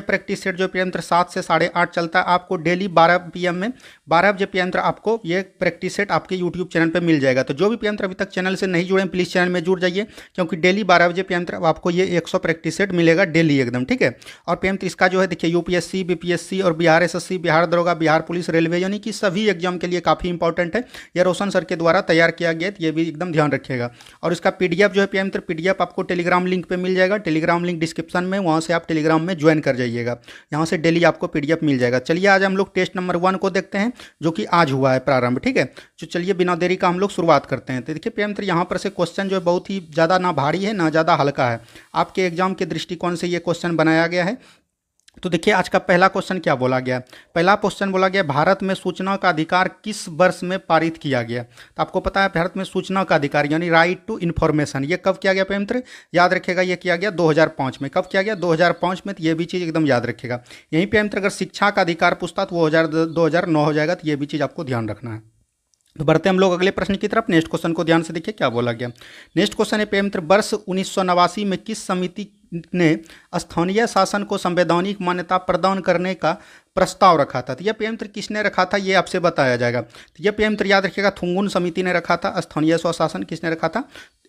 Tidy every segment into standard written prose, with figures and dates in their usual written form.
Practice set जो PM 7 से 8:30 चलता है, आपको डेली 12 PM में 12 बजे PM आपको ये प्रैक्टिस सेट आपके यूट्यूब चैनल पे मिल जाएगा। तो जो भी PM अभी तक चैनल से नहीं जुड़े हैं, प्लीज़ चैनल में जुड़ जाइए, क्योंकि डेली 12 बजे PM आपको ये 100 प्रैक्टिस सेट मिलेगा डेली एकदम, ठीक है। और PM इसका जो है देखिए UPSC, BPSC और बिहार SSC, बिहार दरोगा, बिहार पुलिस, रेलवे यानी कि सभी एग्जाम के लिए काफ़ी इंपॉर्टेंट है। यह रोशन सर के द्वारा तैयार किया गया है, ये भी एकदम ध्यान रखिएगा। और इसका PDF जो है PM PDF आपको टेलीग्राम लिंक पे मिल जाएगा, टेलीग्राम लिंक डिस्क्रिप्शन में, वहाँ से आप टेलीग्राम में ज्वाइन कर जाइएगा। यहाँ से डेली आपको PDF मिल जाएगा। चलिए आज हम लोग टेस्ट नंबर 1 को देखते हैं, जो कि आज हुआ है प्रारंभ, ठीक है। तो चलिए बिना देरी का हम लोग शुरुआत करते हैं। तो देखिए PM यहाँ पर से क्वेश्चन जो है बहुत ही ज़्यादा ना भारी है ना ज़्यादा हल्का है, आपके एग्जाम के दृष्टिकोण से ये क्वेश्चन बनाया गया है। तो देखिए आज का पहला क्वेश्चन क्या बोला गया। पहला क्वेश्चन बोला गया भारत में सूचना का अधिकार किस वर्ष में पारित किया गया। तो आपको पता है भारत में सूचना का अधिकार यानी राइट टू इन्फॉर्मेशन, ये कब किया गया PM? याद रखेगा, ये किया गया 2005 में। कब किया गया? 2005 में। तो ये भी चीज़ एकदम याद रखेगा। यहीं PM अगर शिक्षा का अधिकार पूछता तो वो 2009 हो जाएगा। तो ये भी चीज़ आपको ध्यान रखना है। तो बढ़ते हम लोग अगले प्रश्न की तरफ। नेक्स्ट क्वेश्चन को ध्यान से देखिए क्या बोला गया। नेक्स्ट क्वेश्चन है PM वर्ष 1989 में किस समिति ने स्थानीय शासन को संवैधानिक मान्यता प्रदान करने का प्रस्ताव रखा था। तो यह PM किसने रखा था ये आपसे बताया जाएगा। तो यह PM याद रखिएगा थुंगुन समिति ने रखा था। स्थानीय स्वशासन किसने रखा था?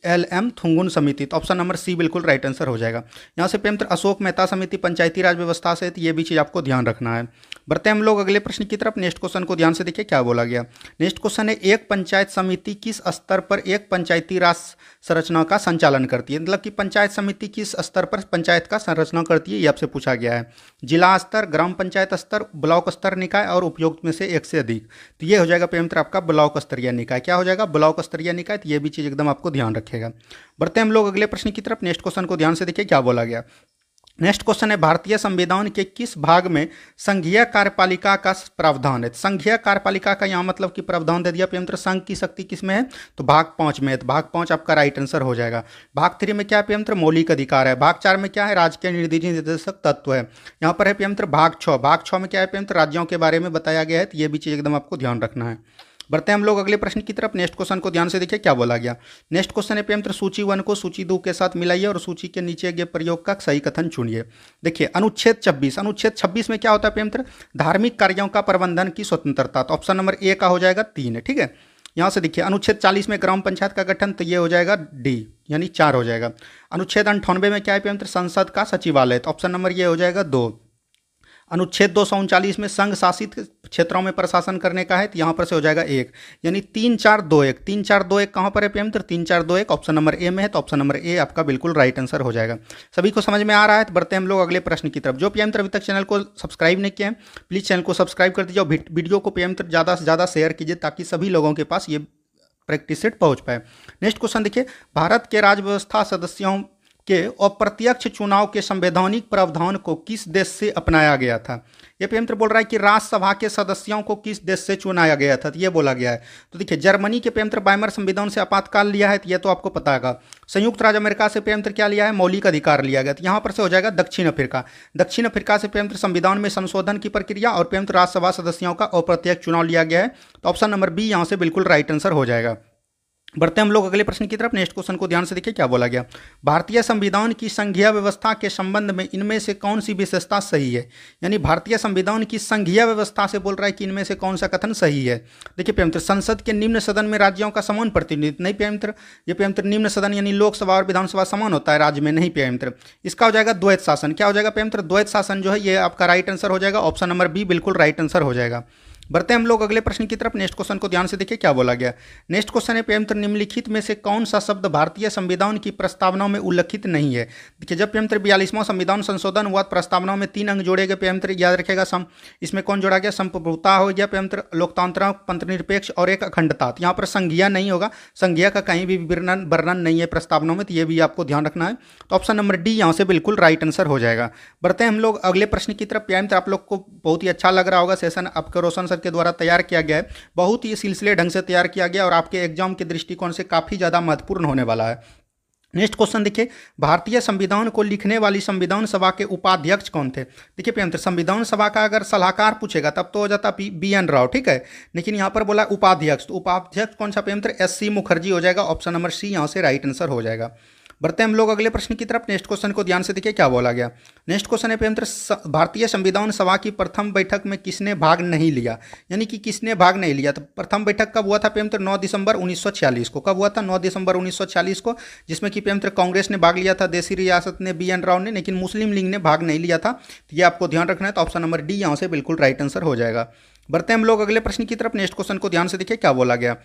LM थुंगुन समिति। तो ऑप्शन नंबर C बिल्कुल राइट आंसर हो जाएगा। यहाँ से PM अशोक मेहता समिति पंचायती राज व्यवस्था से, तो ये भी चीज़ आपको ध्यान रखना है। बढ़ते हम लोग अगले प्रश्न की तरफ। नेक्स्ट क्वेश्चन को ध्यान से देखिए क्या बोला गया। नेक्स्ट क्वेश्चन है एक पंचायत समिति किस स्तर पर एक पंचायती राज संरचना का संचालन करती है। मतलब कि पंचायत समिति किस स्तर पर पंचायत का संरचना करती है, ये आपसे पूछा गया है। जिला स्तर, ग्राम पंचायत स्तर, ब्लॉक स्तर निकाय और उपयुक्त में से एक से अधिक। तो ये हो जाएगा PM आपका ब्लॉक स्तरीय निकाय। क्या हो जाएगा? ब्लॉक स्तरीय निकाय। तो ये भी चीज़ एकदम आपको ध्यान रखेगा। बढ़ते हम लोग अगले प्रश्न की तरफ। नेक्स्ट क्वेश्चन को ध्यान से देखिए क्या बोला गया। नेक्स्ट क्वेश्चन है भारतीय संविधान के किस भाग में संघीय कार्यपालिका का प्रावधान है। संघीय कार्यपालिका का यहाँ मतलब कि प्रावधान दे दिया PM संघ की शक्ति किस में है? तो भाग 5 में है। तो भाग 5 आपका राइट आंसर हो जाएगा। भाग 3 में क्या है PM? मौलिक अधिकार है। भाग 4 में क्या है? राजकीय निर्देशक तत्व है। यहाँ पर है PM भाग 6। भाग 6 में क्या है PM? राज्यों के बारे में बताया गया है। तो ये भी चीज़ एकदम आपको ध्यान रखना है। बढ़ते हैं हम लोग अगले प्रश्न की तरफ। नेक्स्ट क्वेश्चन को ध्यान से देखिए क्या बोला गया। नेक्स्ट क्वेश्चन है PM सूची 1 को सूची 2 के साथ मिलाइए और सूची के नीचे के प्रयोग का सही कथन चुनिए। देखिए अनुच्छेद 26। अनुच्छेद 26 में क्या होता है PM? धार्मिक कार्यों का प्रबंधन की स्वतंत्रता। तो ऑप्शन नंबर A का हो जाएगा 3, ठीक है। यहाँ से देखिए अनुच्छेद 40 में ग्राम पंचायत का गठन, तो ये हो जाएगा D यानी 4 हो जाएगा। अनुच्छेद 98 में क्या है PM? संसद का सचिवालय। तो ऑप्शन नंबर ये हो जाएगा 2। अनुच्छेद 239 में संघ शासित क्षेत्रों में प्रशासन करने का है, तो यहाँ पर से हो जाएगा 1 यानी 3 4 2 1। 3 4 2 1 कहाँ पर है PM? 3 4 2 1 ऑप्शन नंबर A में है। तो ऑप्शन नंबर A आपका बिल्कुल राइट आंसर हो जाएगा। सभी को समझ में आ रहा है। तो बढ़ते हैं हम लोग अगले प्रश्न की तरफ। जो PM अभी तक चैनल को सब्सक्राइब नहीं किया है, प्लीज़ चैनल को सब्सक्राइब कर दीजिए और वीडियो को PM ज़्यादा से ज़्यादा शेयर कीजिए, ताकि सभी लोगों के पास ये प्रैक्टिस सेट पहुँच पाए। नेक्स्ट क्वेश्चन देखिए भारत के राज्य व्यवस्था सदस्यों के अप्रत्यक्ष चुनाव के संवैधानिक प्रावधान को किस देश से अपनाया गया था। ये PM बोल रहा है कि राज्यसभा के सदस्यों को किस देश से चुनाया गया था, तो ये बोला गया है। तो देखिए जर्मनी के PM बाइमर संविधान से आपातकाल लिया है, तो ये तो आपको पता है। संयुक्त राज्य अमेरिका से PM क्या लिया है? मौलिक अधिकार लिया गया। तो यहाँ पर से हो जाएगा दक्षिण अफ्रीका। दक्षिण अफ्रीका से PM संविधान में संशोधन की प्रक्रिया और PM राज्यसभा सदस्यों का अप्रत्यक्ष चुनाव लिया गया है। तो ऑप्शन नंबर B यहाँ से बिल्कुल राइट आंसर हो जाएगा। बढ़ते हम लोग अगले प्रश्न की तरफ। नेक्स्ट क्वेश्चन को ध्यान से देखिए क्या बोला गया। भारतीय संविधान की संघीय व्यवस्था के संबंध में इनमें से कौन सी विशेषता सही है। यानी भारतीय संविधान की संघीय व्यवस्था से बोल रहा है कि इनमें से कौन सा कथन सही है। देखिए PM संसद के निम्न सदन में राज्यों का समान प्रतिनिधित्व नहीं PM। ये PM निम्न सदन यानी लोकसभा और विधानसभा समान होता है, राज्य में नहीं PM। इसका हो जाएगा द्वैत शासन। क्या हो जाएगा PM? द्वैत शासन जो है ये आपका राइट आंसर हो जाएगा। ऑप्शन नंबर B बिल्कुल राइट आंसर हो जाएगा। बढ़ते हम लोग अगले प्रश्न की तरफ। नेक्स्ट क्वेश्चन को ध्यान से देखिए क्या बोला गया। नेक्स्ट क्वेश्चन है PM निम्नलिखित में से कौन सा शब्द भारतीय संविधान की प्रस्तावनाओं में उल्लिखित नहीं है। देखिए जब PM 42वां संविधान संशोधन हुआ, प्रस्तावनाओं में 3 अंग जोड़े गए PM याद रखेगा। इसमें कौन जोड़ा गया? संप्रभुता हो गया PM, लोकतंत्र, पंथनिरपेक्ष और एक अखंडता। यहाँ पर संघीय नहीं होगा, संघीय का कहीं भी वर्णन नहीं है प्रस्तावनाओं में, तो ये भी आपको ध्यान रखना है। तो ऑप्शन नंबर D यहाँ से बिल्कुल राइट आंसर हो जाएगा। बढ़ते हैं हम लोग अगले प्रश्न की तरफ। PM आप लोग को बहुत ही अच्छा लग रहा होगा सेशन आपके रोशन सर के द्वारा तैयार किया गया है। बहुत ही सिलसिले ढंग से तैयार किया गया और आपके एग्जाम के दृष्टिकोण से काफ़ी ज़्यादा महत्वपूर्ण होने वाला है। नेक्स्ट क्वेश्चन देखिए भारतीय संविधान को लिखने वाली संविधान सभा के उपाध्यक्ष कौन थे। देखिए PM संविधान सभा का अगर सलाहकार पूछेगा तब तो हो जाता BN राव, ठीक है। लेकिन यहाँ पर बोला उपाध्यक्ष, तो उपाध्यक्ष कौन सा PM? SC मुखर्जी हो जाएगा। ऑप्शन नंबर C यहाँ से राइट आंसर हो जाएगा। बढ़ते हैं हम लोग अगले प्रश्न की तरफ। नेक्स्ट क्वेश्चन को ध्यान से देखिए क्या बोला गया। नेक्स्ट क्वेश्चन है प्रियमित्र, भारतीय संविधान सभा की प्रथम बैठक में किसने भाग नहीं लिया, यानी कि किसने भाग नहीं लिया। तो प्रथम बैठक कब हुआ था प्रियमित्र? 9 दिसंबर 1946 को। कब हुआ था? 9 दिसंबर 1946 को, जिसमें कि प्रियमित्र कांग्रेस ने भाग लिया था, देसी रियासत ने बी एन राव ने, लेकिन मुस्लिम लीग ने भाग नहीं लिया था। तो ये आपको ध्यान रखना है। तो ऑप्शन नंबर डी यहाँ से बिल्कुल राइट आंसर हो जाएगा। बढ़ते हैं हम लोग अगले प्रश्न की तरफ। नेक्स्ट क्वेश्चन को ध्यान से देखिए क्या बोला गया।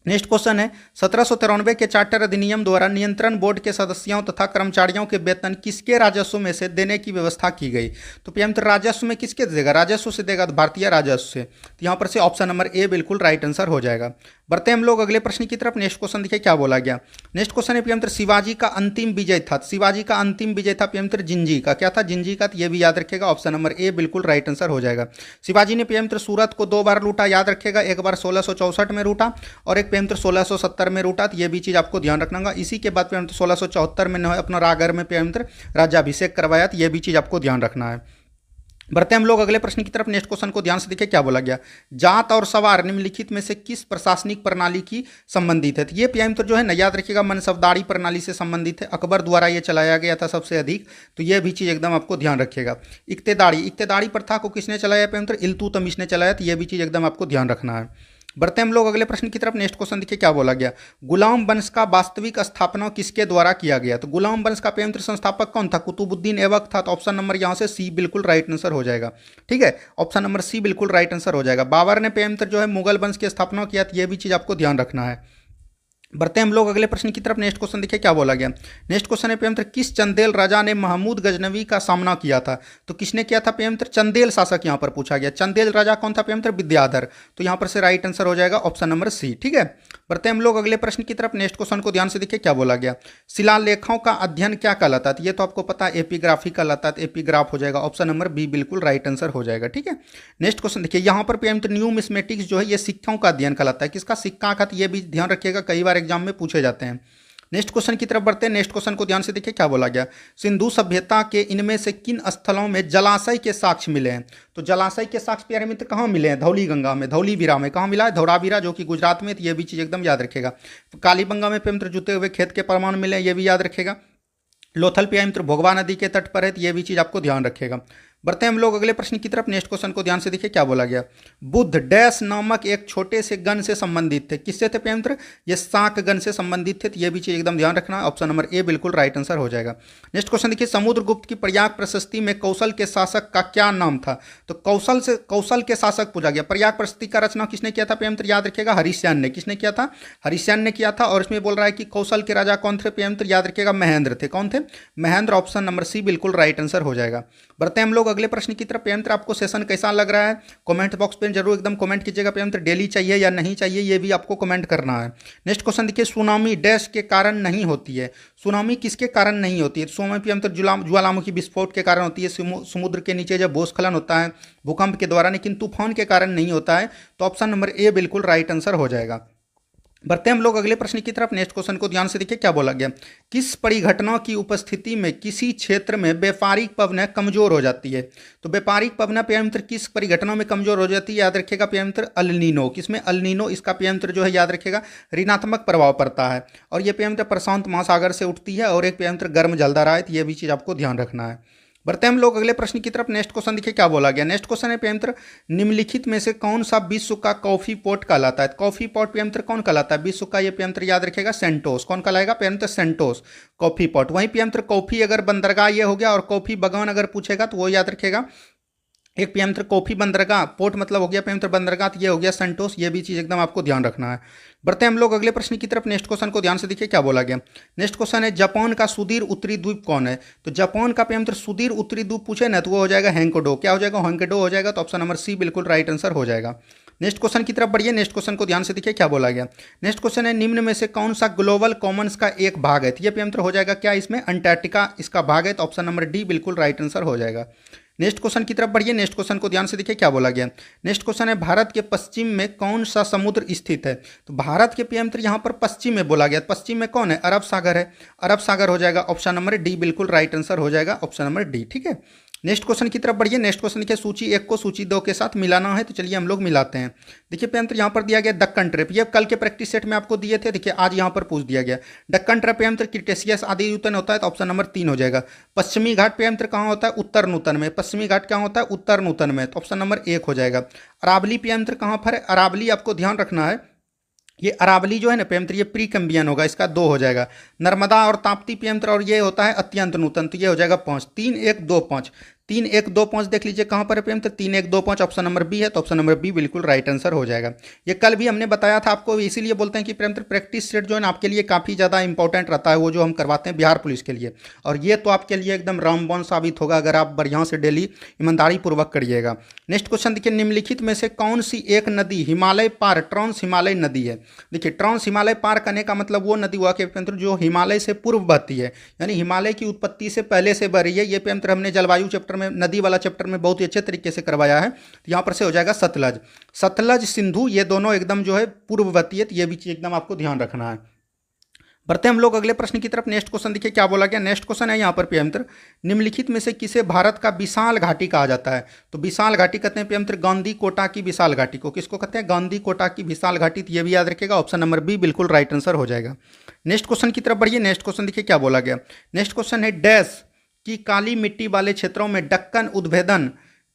नेक्स्ट क्वेश्चन है, 1793 के चार्टर अधिनियम द्वारा नियंत्रण बोर्ड के सदस्यों तथा कर्मचारियों के वेतन किसके राजस्व में से देने की व्यवस्था की गई। तो प्रियमित्र राजस्व में किसके देगा? राजस्व से देगा, तो भारतीय राजस्व से। तो यहाँ पर से ऑप्शन नंबर ए बिल्कुल राइट आंसर हो जाएगा। बढ़ते हैं हम लोग अगले प्रश्न की तरफ। नेक्स्ट क्वेश्चन देखिए क्या बोला गया। नेक्स्ट क्वेश्चन है प्रियमित्र, शिवाजी का अंतिम विजय था। शिवाजी का अंतिम विजय था प्रियमित्र जिंजी का। क्या था? जिंजी का। तो ये भी याद रखेगा, ऑप्शन नंबर ए बिल्कुल राइट आंसर हो जाएगा। शिवाजी ने प्रियमित्र सूरत को 2 बार लूटा, याद रखेगा। एक बार 1664 में लूटा और एक प्रियमित्र 1670 में लूटा। तो ये भी चीज़ आपको ध्यान रखना होगा। इसी के बाद प्रियमित्र 1674 में अपना रायगढ़ में प्रियमित्र राज्याभिषेक करवाया। तो ये भी चीज़ आपको ध्यान रखना है। बढ़ते हैं हम लोग अगले प्रश्न की तरफ। नेक्स्ट क्वेश्चन को ध्यान से देखिए क्या बोला गया। जात और सवार निम्नलिखित में से किस प्रशासनिक प्रणाली की संबंधित है। तो ये प्रियमित्र जो है ना, याद रखिएगा, मनसबदारी प्रणाली से संबंधित है। अकबर द्वारा ये चलाया गया था सबसे अधिक। तो ये भी चीज़ एकदम आपको ध्यान रखिएगा। इक्तेदारी प्रथा को किसने चलाया प्रियमित्र? इल्तुतमिश ने चलाया। तो ये भी चीज़ एकदम आपको ध्यान रखना है। बढ़ते हैं हम लोग अगले प्रश्न की तरफ। नेक्स्ट क्वेश्चन देखिए क्या बोला गया। गुलाम वंश का वास्तविक स्थापना किसके द्वारा किया गया। तो गुलाम वंश का प्रियमित्र संस्थापक कौन था? कुतुबुद्दीन ऐबक था। तो ऑप्शन नंबर यहाँ से सी बिल्कुल राइट आंसर हो जाएगा। ठीक है, ऑप्शन नंबर सी बिल्कुल राइट आंसर हो जाएगा। बाबर ने प्रियमित्र जो है मुगल वंश की स्थापना किया। तो ये भी चीज़ आपको ध्यान रखना है। बढ़ते हैं हम लोग अगले प्रश्न की तरफ। नेक्स्ट क्वेश्चन देखिए क्या बोला गया। नेक्स्ट क्वेश्चन है प्रियमित्र, किस चंदेल राजा ने महमूद गजनवी का सामना किया था। तो किसने किया था प्रियमित्र? चंदेल शासक यहाँ पर पूछा गया। चंदेल राजा कौन था प्रियमित्र? विद्याधर। तो यहाँ पर से राइट आंसर हो जाएगा ऑप्शन नंबर सी। ठीक है, बढ़ते हैं हम लोग अगले प्रश्न की तरफ। नेक्स्ट क्वेश्चन को ध्यान से देखिए क्या बोला गया। शिलालेखों का अध्ययन क्या कहलाता है। ये तो आपको पता है, एपिग्राफी कहलाता है। तो एपिग्राफ हो जाएगा, ऑप्शन नंबर बी बिल्कुल राइट आंसर हो जाएगा। ठीक है, नेक्स्ट क्वेश्चन देखिए यहाँ पर प्रियमित्र न्यूमिस्मेटिक्स जो है ये सिक्कों का अध्ययन कहलाता है। किसका? सिक्का का। तो ये भी ध्यान रखिएगा, कई बार एग्जाम में पूछे जाते हैं। नेक्स्ट क्वेश्चन की तरफ बढ़ते हैं। नेक्स्ट क्वेश्चन को ध्यान से देखिए क्या बोला गया। सिंधु सभ्यता के इनमें से किन स्थलों में जलाशय के साक्ष्य मिले हैं। तो जलाशय के साक्ष्य प्यारे मित्र कहाँ मिले हैं? धौलीगंगा में, धौलीवीरा में। कहाँ मिला है? धौलावीरा, जो कि गुजरात में। तो ये भी चीज़ एकदम याद रखेगा। कालीबंगा में प्रियमित्र जुते हुए खेत के प्रमाण मिले हैं, ये भी याद रखेगा। लोथल प्रियमित्र भोगवा नदी के तट पर है। तो ये भी चीज़ आपको ध्यान रखेगा। बढ़ते हैं हम लोग अगले प्रश्न की तरफ। नेक्स्ट क्वेश्चन को ध्यान से देखिए क्या बोला गया। बुद्ध डैश नामक एक छोटे से गण से संबंधित थे। किससे थे प्रियमित्र? ये शाक गण से संबंधित थे। तो ये भी चीज एकदम ध्यान रखना। ऑप्शन नंबर ए बिल्कुल राइट आंसर हो जाएगा। नेक्स्ट क्वेश्चन देखिए, समुद्रगुप्त की प्रयाग प्रशस्ति में कौशल के शासक का क्या नाम था। तो कौशल के शासक पूछा गया। प्रयाग प्रशस्ति का रचना किसने किया था प्रियमित्र? याद रखिएगा, हरिश्चंद्र ने। किसने किया था? हरिश्चंद्र ने किया था। और इसमें बोल रहा है कि कौशल के राजा कौन थे प्रियमित्र? याद रखिएगा, महेंद्र थे। कौन थे? महेंद्र। ऑप्शन नंबर सी बिल्कुल राइट आंसर हो जाएगा। बढ़ते हैं हम लोग अगले प्रश्न की तरफ। प्रियमित्र आपको सेशन कैसा लग रहा है कमेंट बॉक्स पे जरूर एकदम कमेंट कीजिएगा। प्रियमित्र डेली चाहिए या नहीं चाहिए ये भी आपको कमेंट करना है। नेक्स्ट क्वेश्चन देखिए, सुनामी डैश के कारण नहीं होती है। सुनामी किसके कारण नहीं होती है? सुनामी प्रियमित्र ज्वालामुखी विस्फोट के कारण होती है। समुद्र के नीचे जब भूस्खलन होता है भूकंप के द्वारा, लेकिन तूफान के कारण नहीं होता है। तो ऑप्शन नंबर ए बिल्कुल राइट आंसर हो जाएगा। बढ़ते हैं हम लोग अगले प्रश्न की तरफ। नेक्स्ट क्वेश्चन को ध्यान से देखिए क्या बोला गया। किस परिघटना की उपस्थिति में किसी क्षेत्र में व्यापारिक पवनें कमजोर हो जाती है। तो व्यापारिक पवनें प्रियमित्र किस परिघटना में कमजोर हो जाती है? याद रखिएगा प्रियमित्र, अल नीनो। किसमें? El Nino. इसका प्रियमित्र जो है याद रखिएगा ऋणात्मक प्रभाव पड़ता है। और ये प्रियमित्र प्रशांत महासागर से उठती है और एक प्रियमित्र गर्म जलधारा है। तो ये भी चीज़ आपको ध्यान रखना है। बढ़ते हैं हम लोग अगले प्रश्न की तरफ। नेक्स्ट क्वेश्चन देखिए क्या बोला गया। नेक्स्ट क्वेश्चन है प्रियमित्र, निम्नलिखित में से कौन सा विश्व का कॉफी पॉट कहलाता है? कॉफी पॉट प्रियमित्र कौन कहलाता है विश्व का? ये प्रियमित्र याद रखेगा सेंटोस। कौन कहलाएगा प्रियमित्र? CentOS coffee pot. वहीं प्रियमित्र कॉफी अगर बंदरगाह ये हो गया, और कॉफी बगान अगर पूछेगा तो वो याद रखेगा एक प्रियमित्र कॉफी बंदरगाह, पोर्ट मतलब हो गया प्रियमित्र बंदरगाह। तो ये हो गया सेंटोस। ये भी चीज़ एकदम आपको ध्यान रखना है। बढ़ते हैं हम लोग अगले प्रश्न की तरफ। नेक्स्ट क्वेश्चन को ध्यान से देखिए क्या बोला गया। नेक्स्ट क्वेश्चन है, जापान का सुदूर उत्तरी द्वीप कौन है? तो जापान का प्रियमित्र सुदूर उत्तरी द्वीप पूछे ना तो वो हो जाएगा होंकाडो। क्या हो जाएगा? होंकाडो हो जाएगा। तो ऑप्शन नंबर सी बिल्कुल राइट आंसर हो जाएगा। नेक्स्ट क्वेश्चन की तरफ बढ़िए। नेक्स्ट क्वेश्चन को ध्यान से देखिए क्या बोला गया। नेक्स्ट क्वेश्चन है, निम्न में से कौन सा ग्लोबल कॉमन्स का एक भाग है? ये प्रियमित्र हो जाएगा क्या इसमें? अंटार्कटिका इसका भाग है। तो ऑप्शन नंबर डी बिल्कुल राइट आंसर हो जाएगा। नेक्स्ट क्वेश्चन की तरफ बढ़िए। नेक्स्ट क्वेश्चन को ध्यान से देखिए क्या बोला गया। नेक्स्ट क्वेश्चन है, भारत के पश्चिम में कौन सा समुद्र स्थित है? तो भारत के प्रियमित्र यहाँ पर पश्चिम में बोला गया। पश्चिम में कौन है? अरब सागर है। अरब सागर हो जाएगा। ऑप्शन नंबर डी बिल्कुल राइट आंसर हो जाएगा। Option number D. ठीक है, नेक्स्ट क्वेश्चन की तरफ बढ़िए। नेक्स्ट क्वेश्चन देखिए, सूची 1 को सूची 2 के साथ मिलाना है, तो चलिए हम लोग मिलाते हैं। देखिए पेंत्र यहाँ पर दिया गया दक्कन ट्रेप, ये कल के प्रैक्टिस सेट में आपको दिए थे, देखिए आज यहाँ पर पूछ दिया गया। दक्कन ट्रेप पेंत्र क्रिटेशियस आदि नूतन होता है, तो ऑप्शन नंबर 3 हो जाएगा। पश्चिमी घाट पेंत्र कहाँ होता है? उत्तर नूतन में। पश्चिमी घाट क्या होता है? उत्तर नूतन में, तो ऑप्शन नंबर 1 हो जाएगा। अरावली पेंत्र कहाँ पर है? अरावली आपको ध्यान रखना है, ये अरावली जो है ना पेंत्र, ये प्री कैम्बियन होगा, इसका 2 हो जाएगा। नर्मदा और ताप्ती पेंत्र, और ये होता है अत्यंत नूतन, तो ये हो जाएगा 5। 3 1 2 5, 3 1 2 5 देख लीजिए कहाँ पर है पेंत्र, 3 1 2 5 ऑप्शन नंबर बी है, तो ऑप्शन नंबर बी बिल्कुल राइट आंसर हो जाएगा। ये कल भी हमने बताया था आपको, इसीलिए बोलते हैं कि पेंत्र प्रैक्टिस सेट जो है ना आपके लिए काफ़ी ज़्यादा इंपॉर्टेंट रहता है, वो जो हम करवाते हैं बिहार पुलिस के लिए, और ये तो आपके लिए एकदम रामबाण साबित होगा अगर आप बढ़िया से डेली ईमानदारी पूर्वक करिएगा। नेक्स्ट क्वेश्चन देखिए, निम्नलिखित में से कौन सी एक नदी हिमालय पार ट्रांस हिमालय नदी है? देखिए ट्रांस हिमालय पार करने का मतलब वो नदी हुआ कि पेंत्र जो हिमालय से पूर्व बहती है, यानी हिमालय की उत्पत्ति से पहले से बह रही है। ये पेंत्र हमने जलवायु चैप्टर में, नदी वाला चैप्टर में बहुत ही अच्छे तरीके से करवाया है, तो यहाँ पर से हो जाएगा सतलज। सतलज सिंधु ये दोनों एकदम जो है पूर्ववर्ती है, तो ये भी चीज एकदम आपको ध्यान रखना है। बढ़ते हम लोग अगले प्रश्न की तरफ। नेक्स्ट क्वेश्चन देखिए क्या बोला गया। नेक्स्ट क्वेश्चन है यहाँ पर पेयंत्र, निम्नलिखित में से किसे भारत का विशाल घाटी कहा जाता है? तो विशाल घाटी कहते हैं पेयंत्र गांधी कोटा की विशाल घाटी को। किसको कहते हैं? गांधी कोटा की विशाल घाटी, तो ये भी याद रखिएगा, ऑप्शन नंबर बी बिल्कुल राइट आंसर हो जाएगा। नेक्स्ट क्वेश्चन की तरफ बढ़िए। नेक्स्ट क्वेश्चन देखिए क्या बोला गया। नेक्स्ट क्वेश्चन है, डैश की काली मिट्टी वाले क्षेत्रों में दक्कन उद्भेदन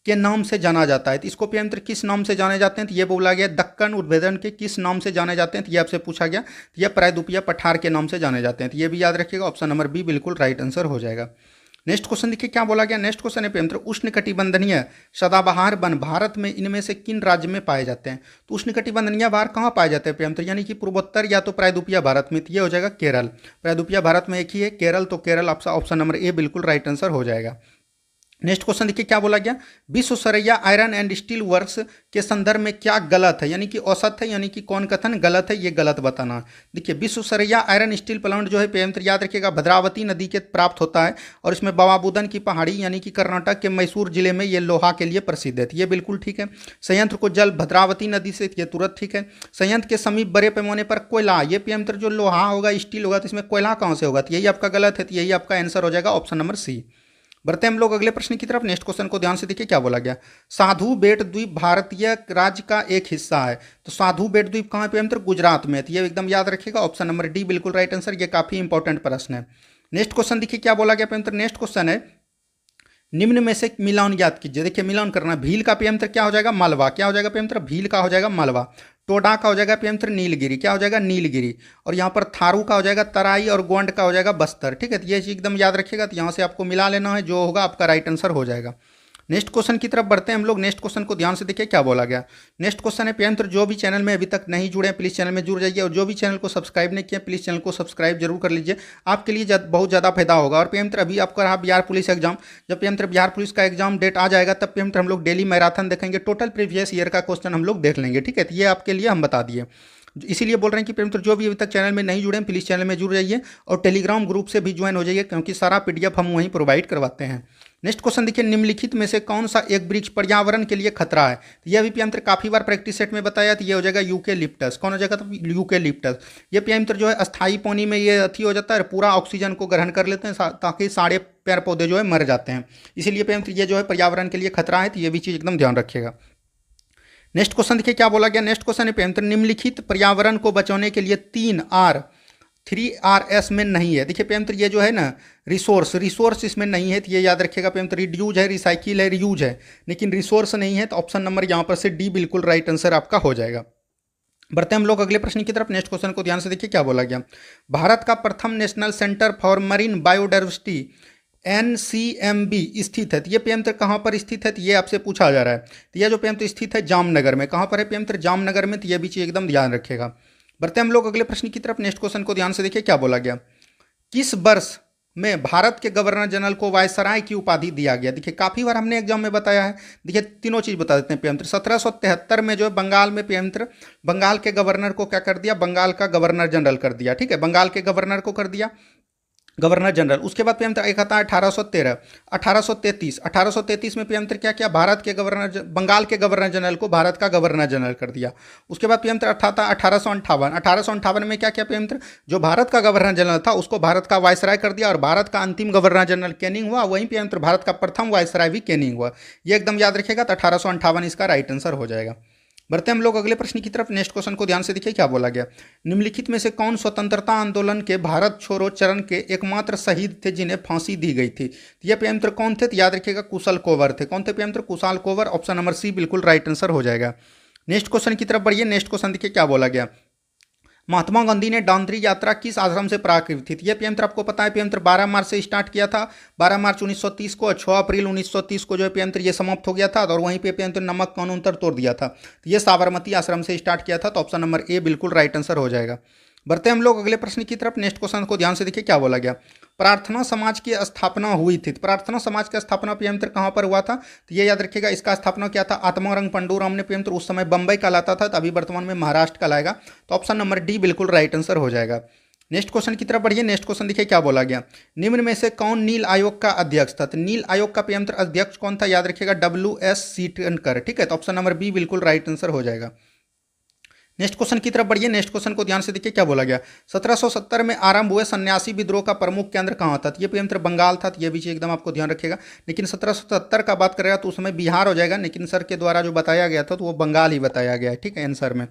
के नाम से जाना जाता है, तो इसको पेयंत्र किस नाम से जाने जाते हैं? तो ये बोला गया दक्कन उद्भेदन के किस नाम से जाने जाते हैं, तो ये आपसे पूछा गया। तो ये प्रायद्वीपीय पठार के नाम से जाने जाते हैं, तो ये भी याद रखिएगा, ऑप्शन नंबर बी बिल्कुल राइट आंसर हो जाएगा। नेक्स्ट क्वेश्चन देखिए क्या बोला गया। नेक्स्ट क्वेश्चन है पेयंत्र, उष्णकटिबंधनीय सदाबहार वन भारत में इनमें से किन राज्य में पाए जाते हैं? तो उष्णकटिबंधनीय बहार कहाँ पाए जाते हैं पेयंत्र? यानी कि पूर्वोत्तर या तो प्रायद्वीपीय भारत में, तो ये हो जाएगा केरल। प्रायद्वीपीय भारत में एक ही है केरल, तो केरल आपका ऑप्शन नंबर ए बिल्कुल राइट आंसर हो जाएगा। नेक्स्ट क्वेश्चन देखिए क्या बोला गया। विश्व Saraiya iron and steel works के संदर्भ में क्या गलत है? यानी कि औसत है, यानी कि कौन कथन गलत है, ये गलत बताना। देखिए विश्व सरैया आयरन स्टील प्लांट जो है पेयंत्र याद रखिएगा भद्रावती नदी के प्राप्त होता है, और इसमें बाबाबुदन की पहाड़ी यानी कि कर्नाटक के मैसूर जिले में ये लोहा के लिए प्रसिद्ध है, ये बिल्कुल ठीक है। संयंत्र को जल भद्रावती नदी से, ये तुरंत ठीक है। संयंत्र के समीप बड़े पैमाने पर कोयला, ये पेयंत्र जो लोहा होगा स्टील होगा, तो इसमें कोयला कहाँ से होगा? तो यही आपका गलत है, तो यही आपका आंसर हो जाएगा, ऑप्शन नंबर सी। बढ़ते हम लोग अगले प्रश्न की तरफ। नेक्स्ट क्वेश्चन को ध्यान से देखिए क्या बोला गया। साधु बेट द्वीप भारतीय राज्य का एक हिस्सा है, तो साधु बेट द्वीप कहाँ पे पेयंत्र? गुजरात में, तो ये एकदम याद रखिएगा, ऑप्शन नंबर डी बिल्कुल राइट आंसर, ये काफी इंपॉर्टेंट प्रश्न है। नेक्स्ट क्वेश्चन देखिए क्या बोला गया पेयंत्र। नेक्स्ट क्वेश्चन है, निम्न में से मिलान याद कीजिए। देखिए मिलान करना, भील का पेयंत्र क्या हो जाएगा? मालवा। क्या हो जाएगा पेयंत्र? भील का हो जाएगा मालवा। टोडा का हो जाएगा पेयंत्र नीलगिरी। क्या हो जाएगा? नीलगिरी। और यहाँ पर थारू का हो जाएगा तराई, और गोंड का हो जाएगा बस्तर। ठीक है, तो ये चीज एकदम याद रखिएगा, तो यहाँ से आपको मिला लेना है, जो होगा आपका राइट आंसर हो जाएगा। नेक्स्ट क्वेश्चन की तरफ बढ़ते हैं हम लोग। नेक्स्ट क्वेश्चन को ध्यान से देखिए क्या बोला गया। नेक्स्ट क्वेश्चन है पेयंत्र, जो भी चैनल में अभी तक नहीं जुड़े हैं प्लीज़ चैनल में जुड़ जाइए, और जो भी चैनल को सब्सक्राइब नहीं किया प्लीज़ चैनल को सब्सक्राइब जरूर कर लीजिए, आपके लिए बहुत ज़्यादा फायदा होगा। और पेयंत्र अभी आपका रहा बिहार पुलिस एग्जाम, जब पेयंत्र बिहार पुलिस का एग्जाम डेट आ जाएगा तब पेयंत्र हम लोग डेली मैराथन देखेंगे, टोटल प्रीवियस ईयर का क्वेश्चन हम लोग देख लेंगे। ठीक है, तो ये आपके लिए हम बता दिए, इसीलिए बोल रहे हैं कि पेयंत्र जो भी अभी तक चैनल में नहीं जुड़े हैं प्लीज़ चैनल में जुड़ जाइए, और टेलीग्राम ग्रुप से भी ज्वाइन हो जाइए, क्योंकि सारा पीडीएफ हम वहीं प्रोवाइड करवाते हैं। नेक्स्ट क्वेश्चन देखिए, निम्नलिखित में से कौन सा एक वृक्ष पर्यावरण के लिए खतरा है? तो यह भी पेयंत्र काफी बार प्रैक्टिस सेट में बताया, तो ये हो जाएगा यूकेलिप्टस। कौन हो जाएगा? तो यूकेलिप्टस। ये पेयंत्र जो है अस्थायी पानी में ये अथी हो जाता है, पूरा ऑक्सीजन को ग्रहण कर लेते हैं, ताकि सारे पेड़ पौधे जो है मर जाते हैं, इसीलिए पेयंत्र ये जो है पर्यावरण के लिए खतरा है, तो ये भी चीज़ एकदम ध्यान रखिएगा। नेक्स्ट क्वेश्चन देखिए क्या बोला गया। नेक्स्ट क्वेश्चन है पेयंत्र, निम्नलिखित पर्यावरण को बचाने के लिए 3 RS में नहीं है। देखिए पेयंत्र ये जो है ना रिसोर्स इसमें नहीं है, तो ये याद रखिएगा पेयंत्र, रिड्यूज है, रिसाइकिल है, रियूज है, लेकिन रिसोर्स नहीं है, तो ऑप्शन नंबर यहाँ पर से डी बिल्कुल राइट आंसर आपका हो जाएगा। बढ़ते हम लोग अगले प्रश्न की तरफ। नेक्स्ट क्वेश्चन को ध्यान से देखिए क्या बोला गया। भारत का प्रथम national centre for marine biodiversity NCMB स्थित है, तो ये पेयंत्र कहाँ पर स्थित है? तो ये आपसे पूछा जा रहा है, तो ये जो पेयंत्र स्थित है जामनगर में। कहाँ पर है पेयंत्र? जामनगर में, तो ये भी चीज एकदम ध्यान रखिएगा। बढ़ते हम लोग अगले प्रश्न की तरफ। नेक्स्ट क्वेश्चन को ध्यान से देखिए क्या बोला गया। किस वर्ष में भारत के गवर्नर जनरल को वायसराय की उपाधि दिया गया? देखिए काफी बार हमने एग्जाम में बताया है, देखिए तीनों चीज बता देते हैं पेयंत्र। 1773 में जो है बंगाल में पेयंत्र बंगाल के गवर्नर को क्या कर दिया? बंगाल का गवर्नर जनरल कर दिया। ठीक है, बंगाल के गवर्नर को कर दिया। Governor general. उसके बाद पीएम एक आता है 1813, 1833, 1833 में पीएम क्या किया, भारत के गवर्नर, बंगाल के गवर्नर जनरल को भारत का गवर्नर जनरल कर दिया। उसके बाद पीएम आता 1858, 1858 में क्या किया पीएम, जो भारत का गवर्नर जनरल था उसको भारत का वायसराय कर दिया और भारत का अंतिम गवर्नर जनरल कैनिंग हुआ। वहीं पीएम भारत का प्रथम वायसराय भी कैनिंग हुआ। ये एकदम याद रखिएगा। तो 1858 इसका राइट आंसर हो जाएगा। बढ़ते हम लोग अगले प्रश्न की तरफ। नेक्स्ट क्वेश्चन को ध्यान से देखिए क्या बोला गया। निम्नलिखित में से कौन स्वतंत्रता आंदोलन के भारत छोड़ो चरण के एकमात्र शहीद थे जिन्हें फांसी दी गई थी। तो ये पीएम कौन थे, तो याद रखिएगा कुशल कोवर थे। कौन थे पीएम, कुशल कोवर। ऑप्शन नंबर सी बिल्कुल राइट आंसर हो जाएगा। नेक्स्ट क्वेश्चन की तरफ बढ़िए। नेक्स्ट क्वेश्चन देखिए क्या बोला गया। महात्मा गांधी ने दांडी यात्रा किस आश्रम से प्रारंभ की थी। ये पीएम आपको पता है पीएम 12 मार्च से स्टार्ट किया था। 12 मार्च 1930 को, 6 अप्रैल 1930 को जो है पीएम ये समाप्त हो गया था और वहीं पे पीएम नमक कानून पर तोड़ दिया था। तो ये साबरमती आश्रम से स्टार्ट किया था। तो ऑप्शन नंबर ए बिल्कुल राइट आंसर हो जाएगा। बढ़ते हम लोग अगले प्रश्न की तरफ। नेक्स्ट क्वेश्चन को ध्यान से देखिए क्या बोला गया। प्रार्थना समाज की स्थापना हुई थी। प्रार्थना समाज की स्थापना पीएम कहाँ पर हुआ था, तो ये याद रखिएगा। इसका स्थापना क्या था, आत्मारंग पंडूराम ने। पीएम उस समय बंबई कहलाता था, तो अभी वर्तमान में महाराष्ट्र कहलाएगा। तो ऑप्शन नंबर डी बिल्कुल राइट आंसर हो जाएगा। नेक्स्ट क्वेश्चन की तरफ बढ़िए। नेक्स्ट क्वेश्चन देखिए क्या बोला गया। निम्न में से कौन नील आयोग का अध्यक्ष था। तो नील आयोग का पीएम अध्यक्ष कौन था, याद रखिएगा WS सीटनकर। ठीक है, तो ऑप्शन नंबर बी बिल्कुल राइट आंसर हो जाएगा। नेक्स्ट क्वेश्चन की तरफ बढ़िए। नेक्स्ट क्वेश्चन को ध्यान से देखिए क्या बोला गया। 1770 में आरंभ हुए सन्यासी विद्रोह का प्रमुख केंद्र कहाँ था। तो ये पीएम बंगाल था। तो ये भी चीज एकदम आपको ध्यान रखिएगा। लेकिन 1770 का बात करेगा तो उस समय बिहार हो जाएगा, लेकिन सर के द्वारा जो बताया गया था तो वो बंगाल ही बताया गया है। ठीक है, आंसर में।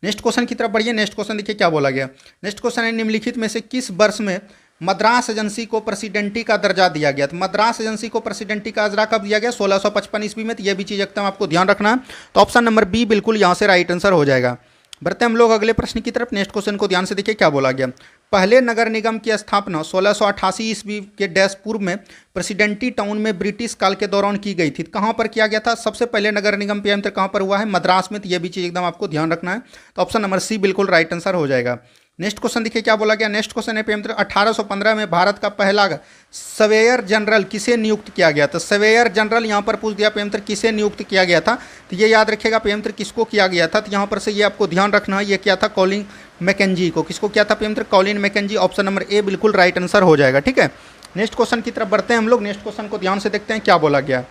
नेक्स्ट क्वेश्चन की तरफ बढ़िए। नेक्स्ट क्वेश्चन देखिए क्या बोला गया। नेक्स्ट क्वेश्चन है निम्नलिखित में से किस वर्ष में मद्रास एजेंसी को प्रेसिडेंटी का दर्जा दिया गया। तो मद्रास एजेंसी को प्रेसिडेंटी का दर्जा कब दिया गया, 1655 ईस्वी में। तो यह भी चीज एकदम आपको ध्यान रखना है। तो ऑप्शन नंबर बी बिल्कुल यहाँ से राइट आंसर हो जाएगा। बढ़ते हम लोग अगले प्रश्न की तरफ। नेक्स्ट क्वेश्चन को ध्यान से देखिए क्या बोला गया। पहले नगर निगम की स्थापना 1688 ईस्वी के डैश पूर्व में प्रेसिडेंटी टाउन में ब्रिटिश काल के दौरान की गई थी। कहाँ पर किया गया था, सबसे पहले नगर निगम पीएम कहाँ पर हुआ है, मद्रास में। तो यह भी चीज़ एकदम आपको ध्यान रखना है। तो ऑप्शन नंबर सी बिल्कुल राइट आंसर हो जाएगा। नेक्स्ट क्वेश्चन देखिए क्या बोला गया। नेक्स्ट क्वेश्चन है पीएम 1815 में भारत का पहला सर्वेयर जनरल किसे नियुक्त किया गया था। सर्वेयर जनरल यहाँ पर पूछ दिया पीएम किसे नियुक्त किया गया था। तो ये याद रखिएगा पीएम किसको किया गया था। तो यहाँ पर से ये आपको ध्यान रखना है, ये क्या था, कॉलिन मैकेंजी को। किसको किया था PM, Colin McKenzie. Option number A बिल्कुल राइट आंसर हो जाएगा। ठीक है, नेक्स्ट क्वेश्चन की तरफ बढ़ते हैं हम लोग। नेक्स्ट क्वेश्चन को ध्यान से देखते हैं क्या बोला गया।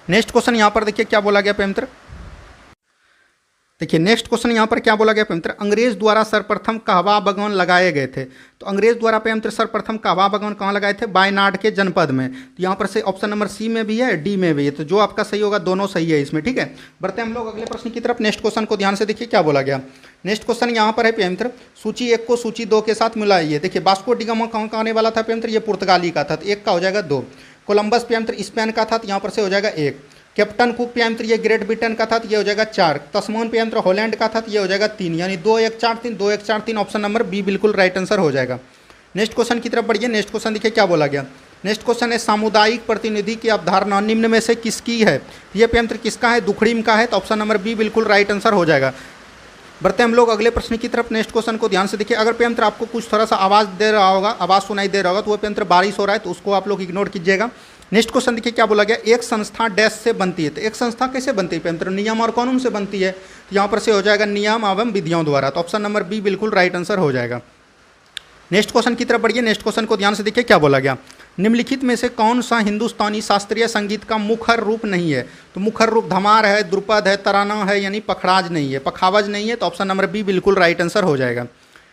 नेक्स्ट क्वेश्चन यहाँ पर देखिए क्या बोला गया पीएम। देखिए नेक्स्ट क्वेश्चन यहाँ पर क्या बोला गया पीएम, अंग्रेज द्वारा सर्वप्रथम कहवा बागान लगाए गए थे। तो अंग्रेज द्वारा पीएम सर्वप्रथम कहवा बागान कहाँ लगाए थे, वायनाड के जनपद में। तो यहाँ पर से ऑप्शन नंबर सी में भी है, डी में भी है। तो जो आपका सही होगा दोनों सही है इसमें। ठीक है, बढ़ते हैं हम लोग अगले प्रश्न की तरफ। नेक्स्ट क्वेश्चन को ध्यान से देखिए क्या बोला गया। नेक्स्ट क्वेश्चन यहाँ पर है पीएम सूची 1 को सूची 2 के साथ मिलाइए। देखिए वास्को डी गामा कहाँ का आने वाला था पीएम, ये पुर्तगाली का था। तो 1 का हो जाएगा 2। कोलंबस पीएम स्पेन का था, तो यहाँ पर से हो जाएगा 1। कैप्टन कुक पीएम ये ग्रेट ब्रिटेन का था, तो ये हो जाएगा 4। तस्मान पीएम हॉलैंड का था, तो ये हो जाएगा 3। यानी 2 1 4 3, 2 1 4 3। ऑप्शन नंबर बी बिल्कुल राइट आंसर हो जाएगा। नेक्स्ट क्वेश्चन की तरफ बढ़िए। नेक्स्ट क्वेश्चन देखिए क्या बोला गया। नेक्स्ट क्वेश्चन है सामुदायिक प्रतिनिधि की अवधारणा निम्न में से किसकी है। ये पीएम किसका है, दुखड़ीम का है। तो ऑप्शन नंबर बी बिल्कुल राइट आंसर हो जाएगा। बढ़ते हम लोग अगले प्रश्न की तरफ। नेक्स्ट क्वेश्चन को ध्यान से देखिए। अगर पीएम आपको कुछ थोड़ा सा आवाज़ दे रहा होगा, आवाज़ सुनाई दे रहा होगा, तो वो पीएम बारिश हो रहा है, तो उसको आप लोग इग्नोर कीजिएगा। नेक्स्ट क्वेश्चन देखिए क्या बोला गया। एक संस्था डैश से बनती है। तो एक संस्था कैसे बनती है पीएम, नियम और कानून से बनती है। तो यहाँ पर से हो जाएगा नियम एवं विधियों द्वारा। तो ऑप्शन नंबर बी बिल्कुल राइट आंसर हो जाएगा। नेक्स्ट क्वेश्चन की तरफ बढ़िए। नेक्स्ट क्वेश्चन को ध्यान से देखिए क्या बोला गया। निम्नलिखित में से कौन सा हिंदुस्तानी शास्त्रीय संगीत का मुखर रूप नहीं है। तो मुखर रूप धमार है, द्रुपद है, तराना है, यानी पखराज नहीं है, पखावज नहीं है। तो ऑप्शन नंबर बी बिल्कुल राइट आंसर हो जाएगा।